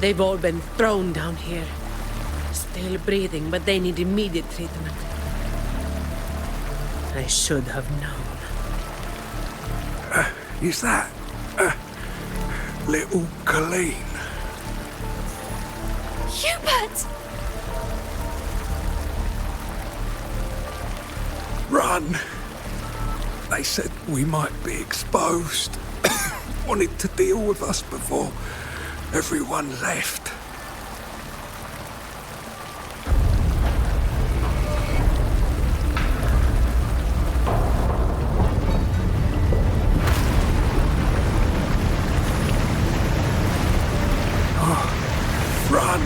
They've all been thrown down here. Still breathing, but they need immediate treatment. I should have known. Is that little Colleen? Hubert! Run! They said we might be exposed. Wanted to deal with us before everyone left. Run!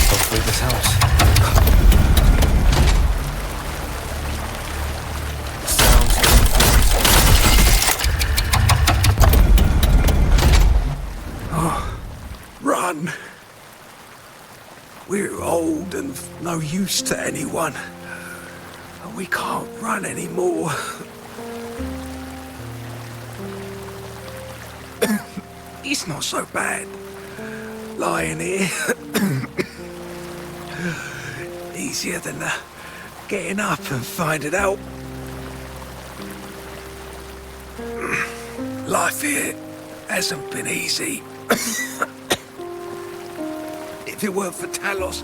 Hopefully this helps. Sounds Run! We're old and no use to anyone. We can't run anymore. It's not so bad. Lying here. Easier than getting up and finding out. Life here hasn't been easy. If it weren't for Talos,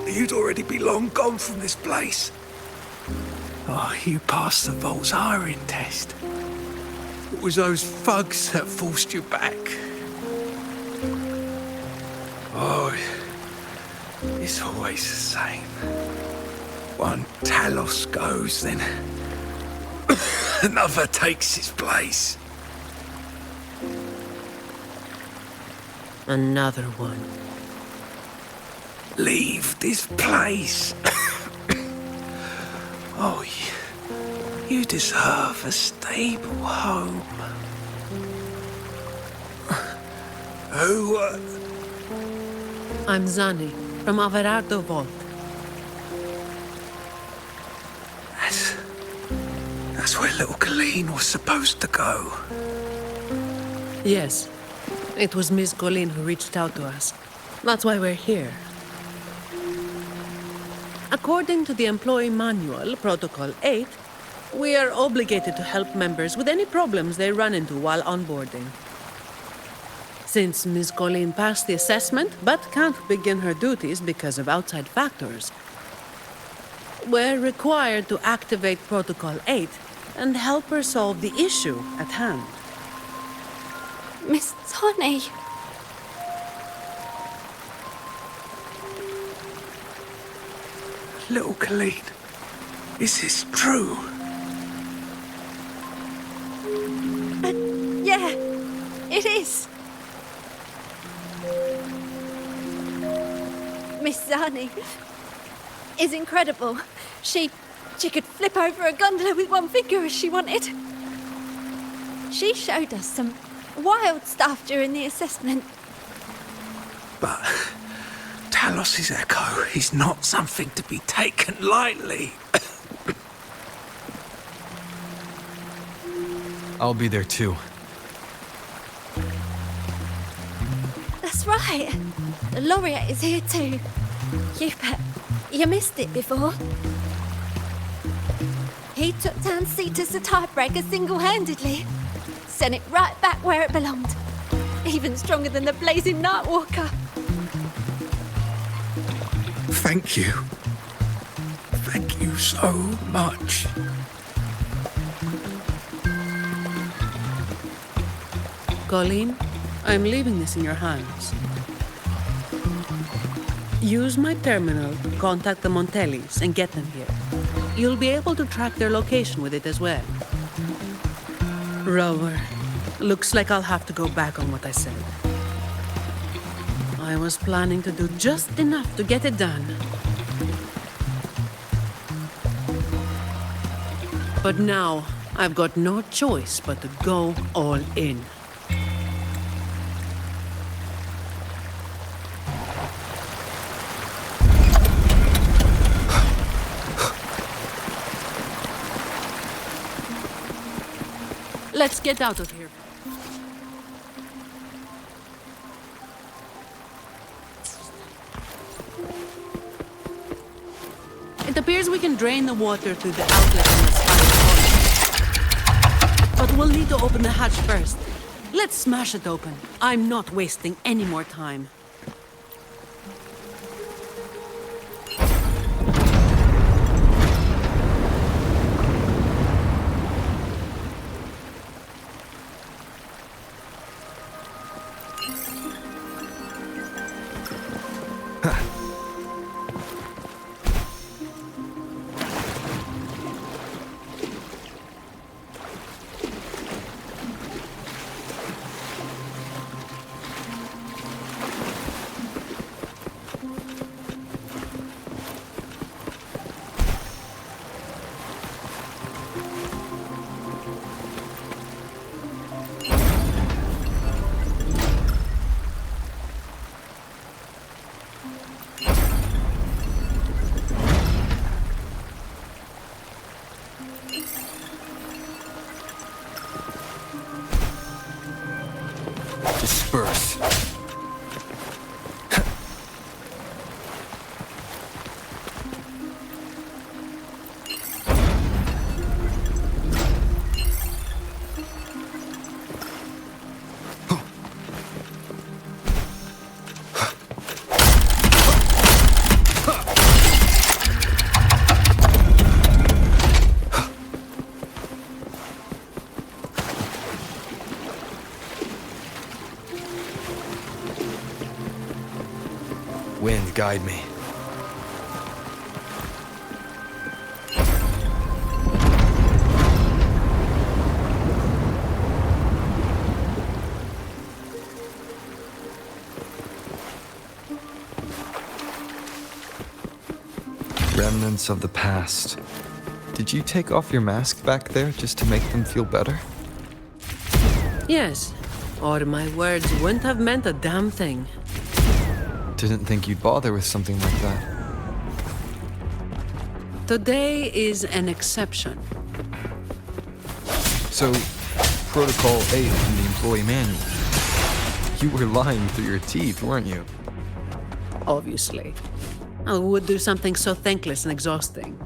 you'd already be long gone from this place. Oh, you passed the Vault's hiring test. It was those thugs that forced you back. Oh, it's always the same. One Talos goes, then another takes its place. Another one. Leave this place. Oh, you deserve a stable home. Who, I'm Zani, from Averardo Vault. That's where little Colleen was supposed to go. Yes. It was Miss Colleen who reached out to us. That's why we're here. According to the employee manual, Protocol 8, we are obligated to help members with any problems they run into while onboarding. Since Miss Colleen passed the assessment but can't begin her duties because of outside factors, we're required to activate Protocol 8 and help her solve the issue at hand. Miss Zani. Little Colleen, is this true? Yeah, it is. Miss Zani is incredible. She could flip over a gondola with one finger if she wanted. She showed us some wild stuff during the assessment. But Talos's echo is not something to be taken lightly. I'll be there too. That's right. The laureate is here too. You bet. You missed it before. He took down Cetus the tiebreaker single-handedly. Sent it right back where it belonged. Even stronger than the blazing Nightwalker. Thank you. Thank you so much. Colleen, I'm leaving this in your hands. Use my terminal to contact the Montellis and get them here. You'll be able to track their location with it as well. Rover, looks like I'll have to go back on what I said. I was planning to do just enough to get it done. But now, I've got no choice but to go all in. Let's get out of here. It appears we can drain the water through the outlet in the spine. But we'll need to open the hatch first. Let's smash it open. I'm not wasting any more time. Disperse. Wind, guide me. Remnants of the past. Did you take off your mask back there just to make them feel better? Yes, or my words wouldn't have meant a damn thing. Didn't think you'd bother with something like that. Today is an exception. So, Protocol 8 from the employee manual. You were lying through your teeth, weren't you? Obviously. I would do something so thankless and exhausting.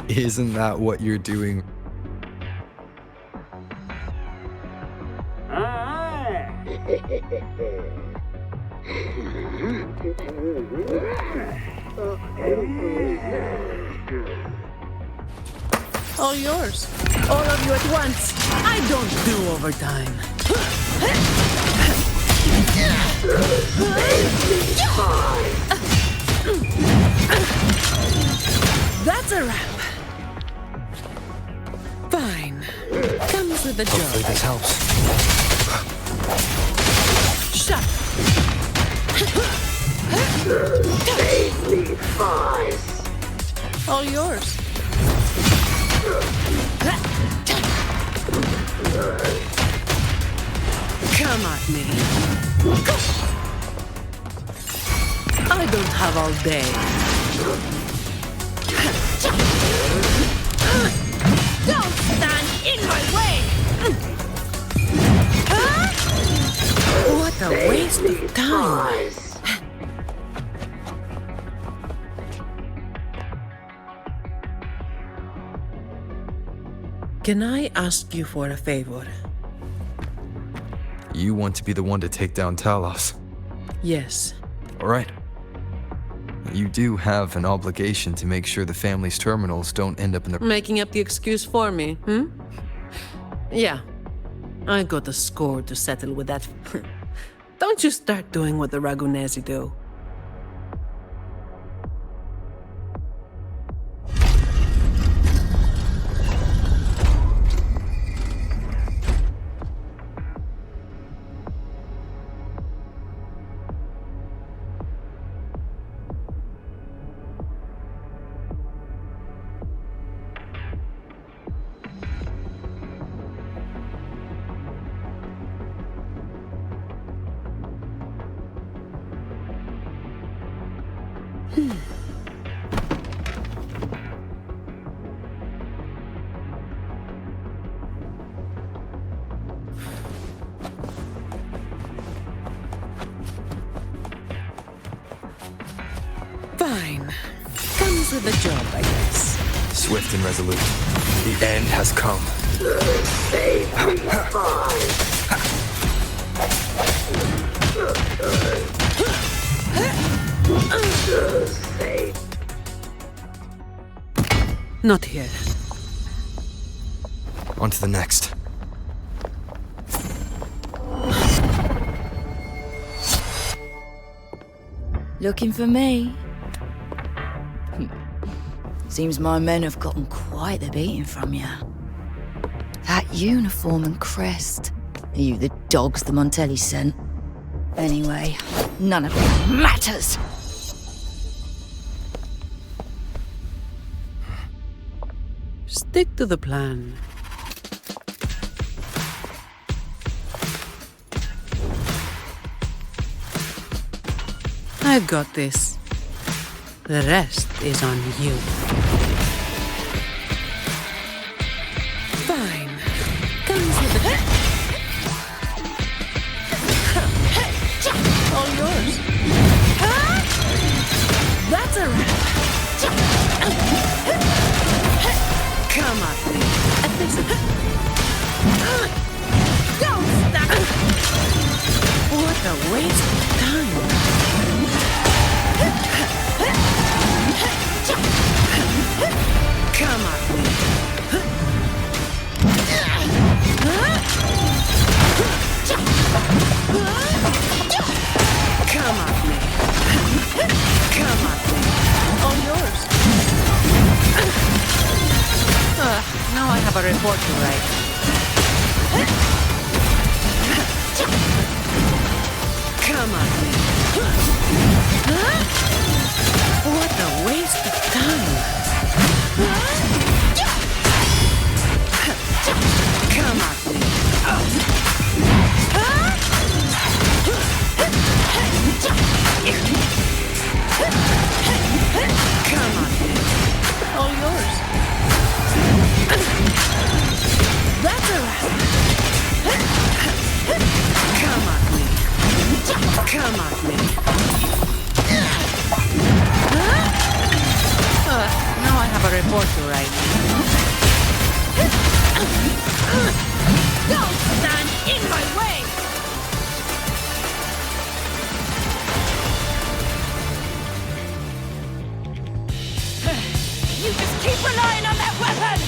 Isn't that what you're doing? All yours. All of you at once. I don't do overtime. That's a wrap. Fine. Comes with the job. Hopefully this helps. Shut. Safely fast. All yours. Come at me. I don't have all day. Don't stand in my way! What a waste of time. Can I ask you for a favor? You want to be the one to take down Talos. Yes. All right. You do have an obligation to make sure the family's terminals don't end up in the... Making up the excuse for me, hmm? Yeah. I got a score to settle with that. Don't you start doing what the Ragunesi do. Fine. Comes with the job, I guess. Swift and resolute. The end has come. Save me, fine. Save. Not here. On to the next. Looking for me? Seems my men have gotten quite the beating from you. That uniform and crest. Are you the dogs the Montelli sent? Anyway, none of it matters. Stick to the plan. I've got this. The rest is on you. Fine. Comes with the... All yours. That's a wrap. Come on. At this... Don't stop! What a waste of time. Come on. Come on. Come on. All yours. Now I have a report to write. Come on. What a waste of time. Come on. Come on. All yours. That's a wrap. Come on. Come on. Now I have a report to write. Don't stand in my way! You just keep relying on that weapon!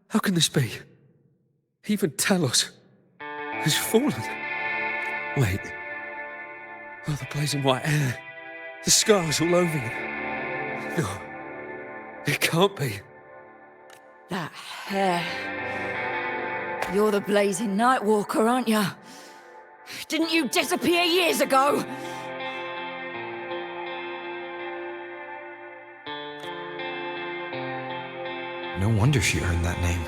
How can this be? Even Talos has fallen. Wait. Oh, the blazing white hair. The scars all over it. No. It can't be. That hair. You're the blazing Nightwalker, aren't you? Didn't you disappear years ago? No wonder she earned that name.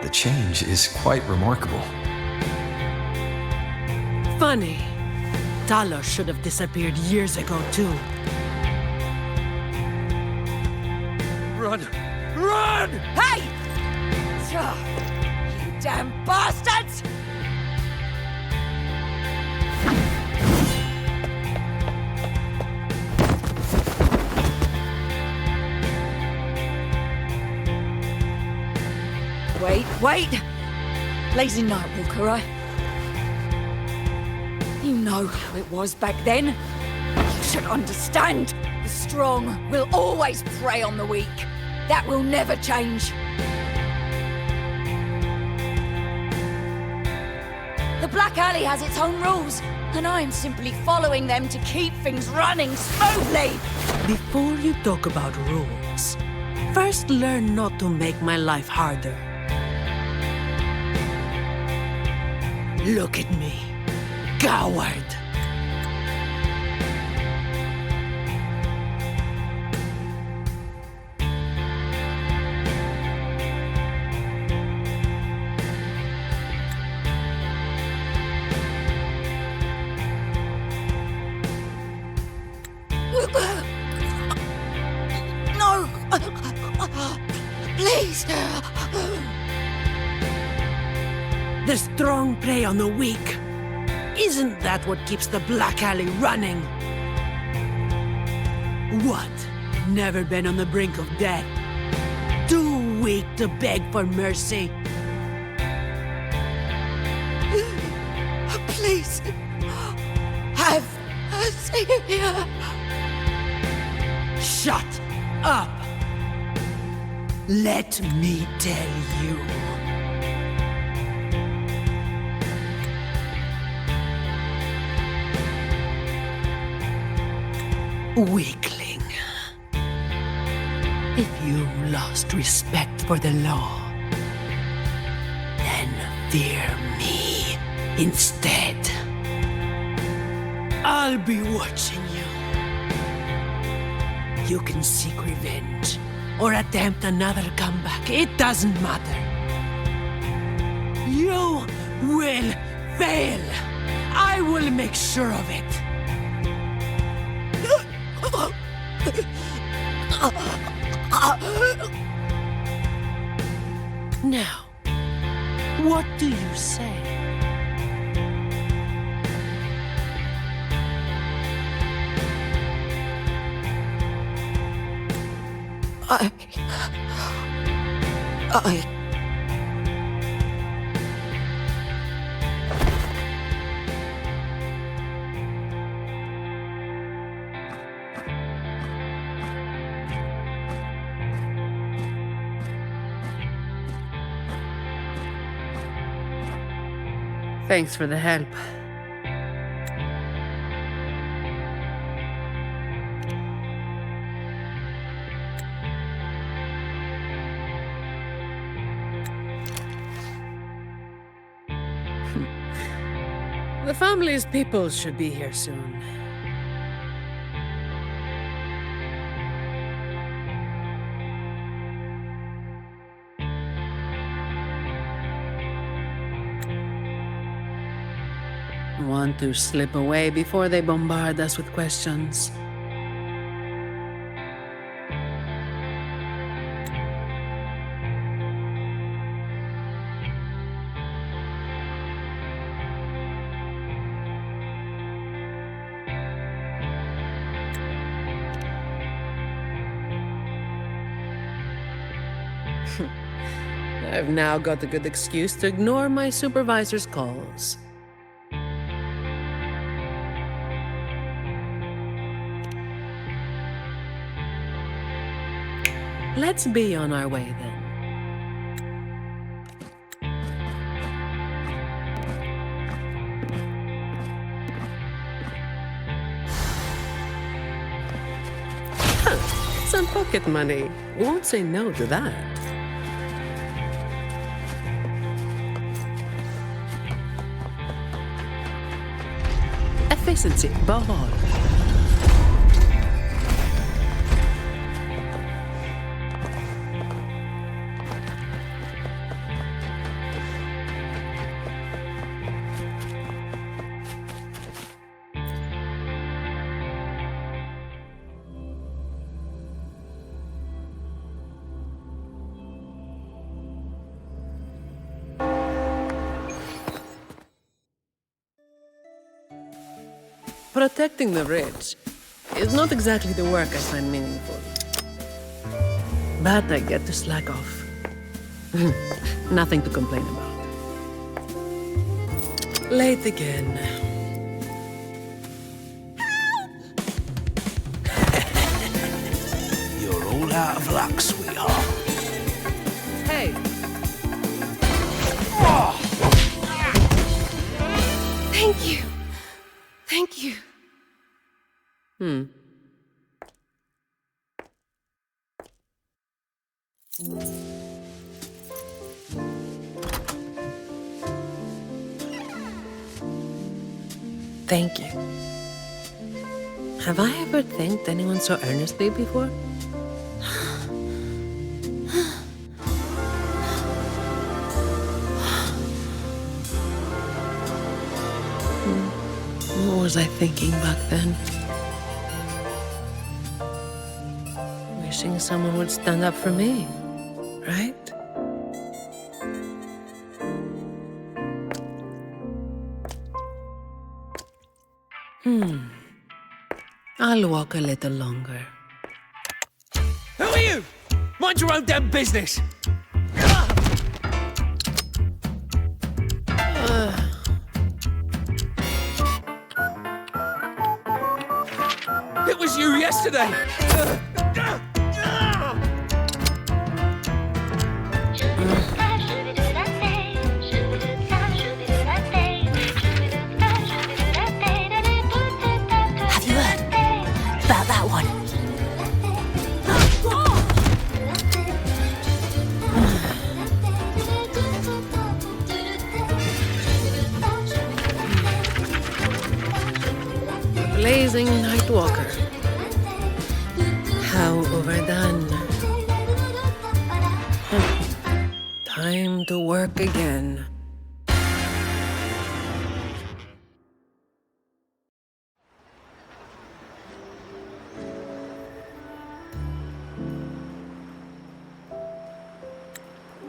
The change is quite remarkable. Funny. Talos should have disappeared years ago, too. Run! Run! Hey! You damn bastards! Wait! Lazy Nightwalker, You know how it was back then. You should understand. The strong will always prey on the weak. That will never change. The Black Alley has its own rules, and I'm simply following them to keep things running smoothly. Before you talk about rules, first learn not to make my life harder. Look at me, coward. No! Please! The strong prey on the weak. Isn't that what keeps the Black Alley running? What? Never been on the brink of death? Too weak to beg for mercy? Please! Have a savior! Shut up! Let me tell you. Weakling. If you lost respect for the law, then fear me instead. I'll be watching you. You can seek revenge or attempt another comeback. It doesn't matter. You will fail. I will make sure of it. Now, what do you say? Thanks for the help. The family's people should be here soon. Want to slip away before they bombard us with questions. I've now got a good excuse to ignore my supervisor's calls. Let's be on our way then. Some pocket money. Won't say no to that. Efficiency above all. Protecting the rich is not exactly the work I find meaningful. But I get to slack off. Nothing to complain about. Late again. You're all out of luck, sweetheart. Hey. Thank you. Thank you. Thank you. Have I ever thanked anyone so earnestly before? What was I thinking back then? Wishing someone would stand up for me, right? I'll walk a little longer. Who are you? Mind your own damn business. It was you yesterday. Have you heard about that one? Blazing night walker. How overdone. Time to work again.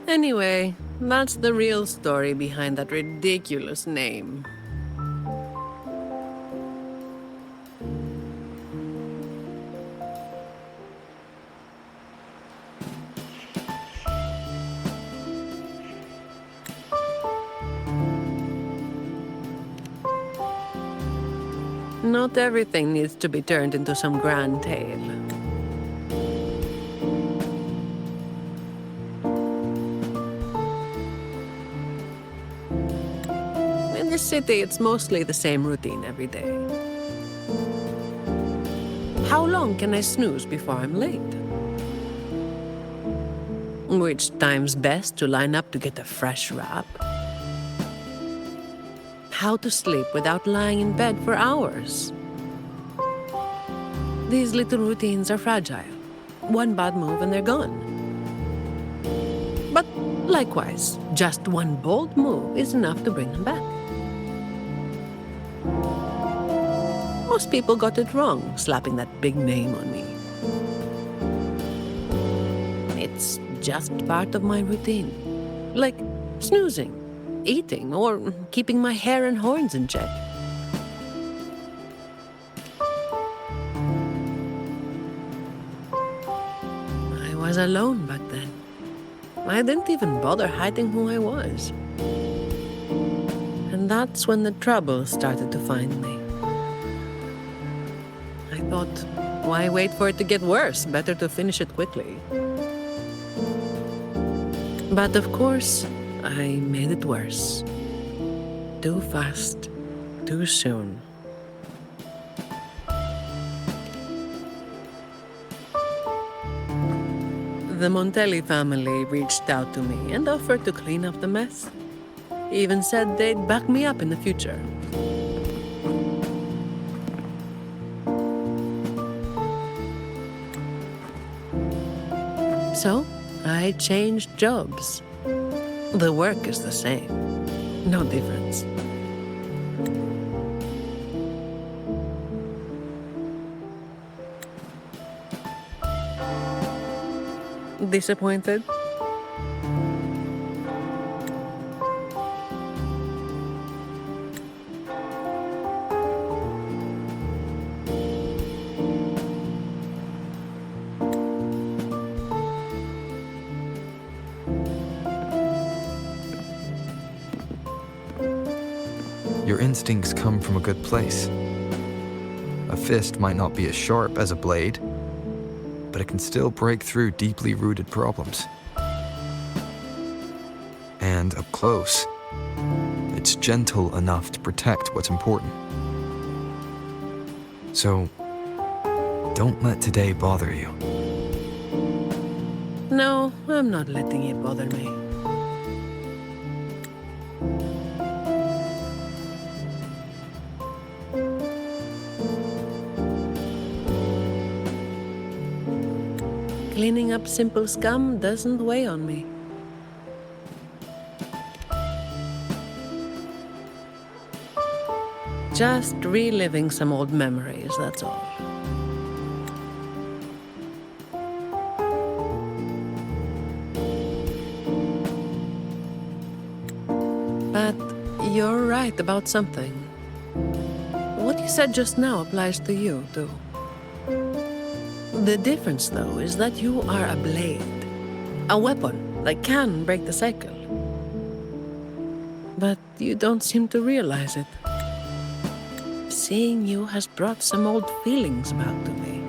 Anyway, that's the real story behind that ridiculous name. Not everything needs to be turned into some grand tale. In this city, it's mostly the same routine every day. How long can I snooze before I'm late? Which time's best to line up to get a fresh wrap? How to sleep without lying in bed for hours. These little routines are fragile. One bad move and they're gone. But likewise, just one bold move is enough to bring them back. Most people got it wrong, slapping that big name on me. It's just part of my routine. Like snoozing, eating, or keeping my hair and horns in check. I was alone back then. I didn't even bother hiding who I was. And that's when the trouble started to find me. I thought, why wait for it to get worse? Better to finish it quickly. But of course, I made it worse. Too fast, too soon. The Montelli family reached out to me and offered to clean up the mess. Even said they'd back me up in the future. So, I changed jobs. The work is the same. No difference. Disappointed? Your instincts come from a good place. A fist might not be as sharp as a blade, but it can still break through deeply rooted problems. And up close, it's gentle enough to protect what's important. So, don't let today bother you. No, I'm not letting it bother me. Cleaning up simple scum doesn't weigh on me. Just reliving some old memories, that's all. But you're right about something. What you said just now applies to you, too. The difference, though, is that you are a blade. A weapon that can break the cycle. But you don't seem to realize it. Seeing you has brought some old feelings back to me.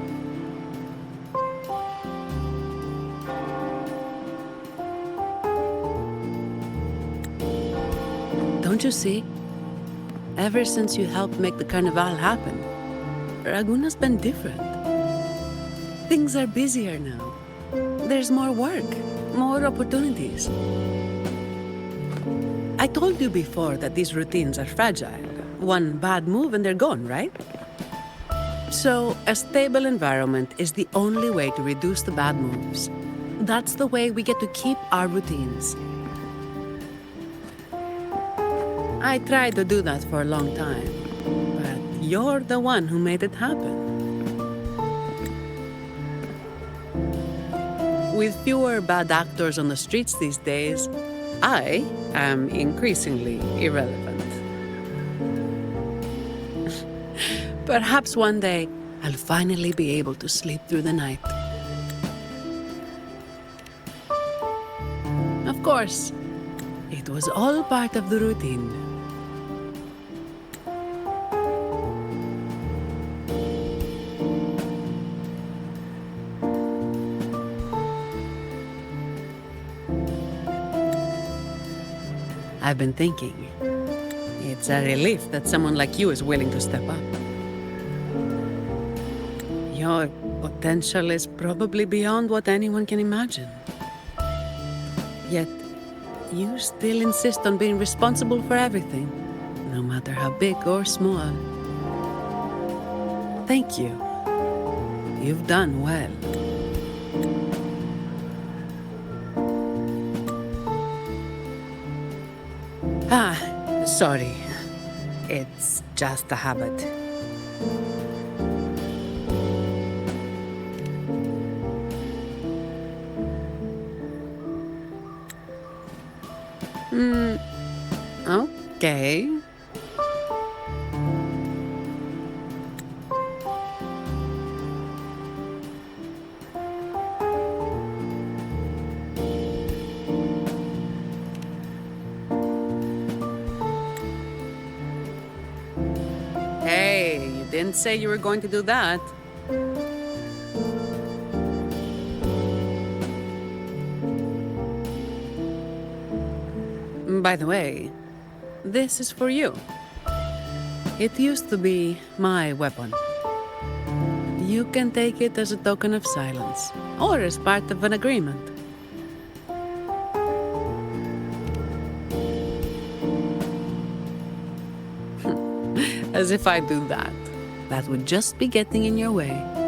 Don't you see? Ever since you helped make the carnival happen, Raguna's been different. Things are busier now. There's more work, more opportunities. I told you before that these routines are fragile. One bad move and they're gone, right? So, a stable environment is the only way to reduce the bad moves. That's the way we get to keep our routines. I tried to do that for a long time, but you're the one who made it happen. With fewer bad actors on the streets these days, I am increasingly irrelevant. Perhaps one day, I'll finally be able to sleep through the night. Of course, it was all part of the routine. I've been thinking, it's a relief that someone like you is willing to step up. Your potential is probably beyond what anyone can imagine. Yet, you still insist on being responsible for everything, no matter how big or small. Thank you. You've done well. Sorry. It's just a habit. Okay. Hey, you didn't say you were going to do that. By the way, this is for you. It used to be my weapon. You can take it as a token of silence, or as part of an agreement. As if I do that. That would just be getting in your way.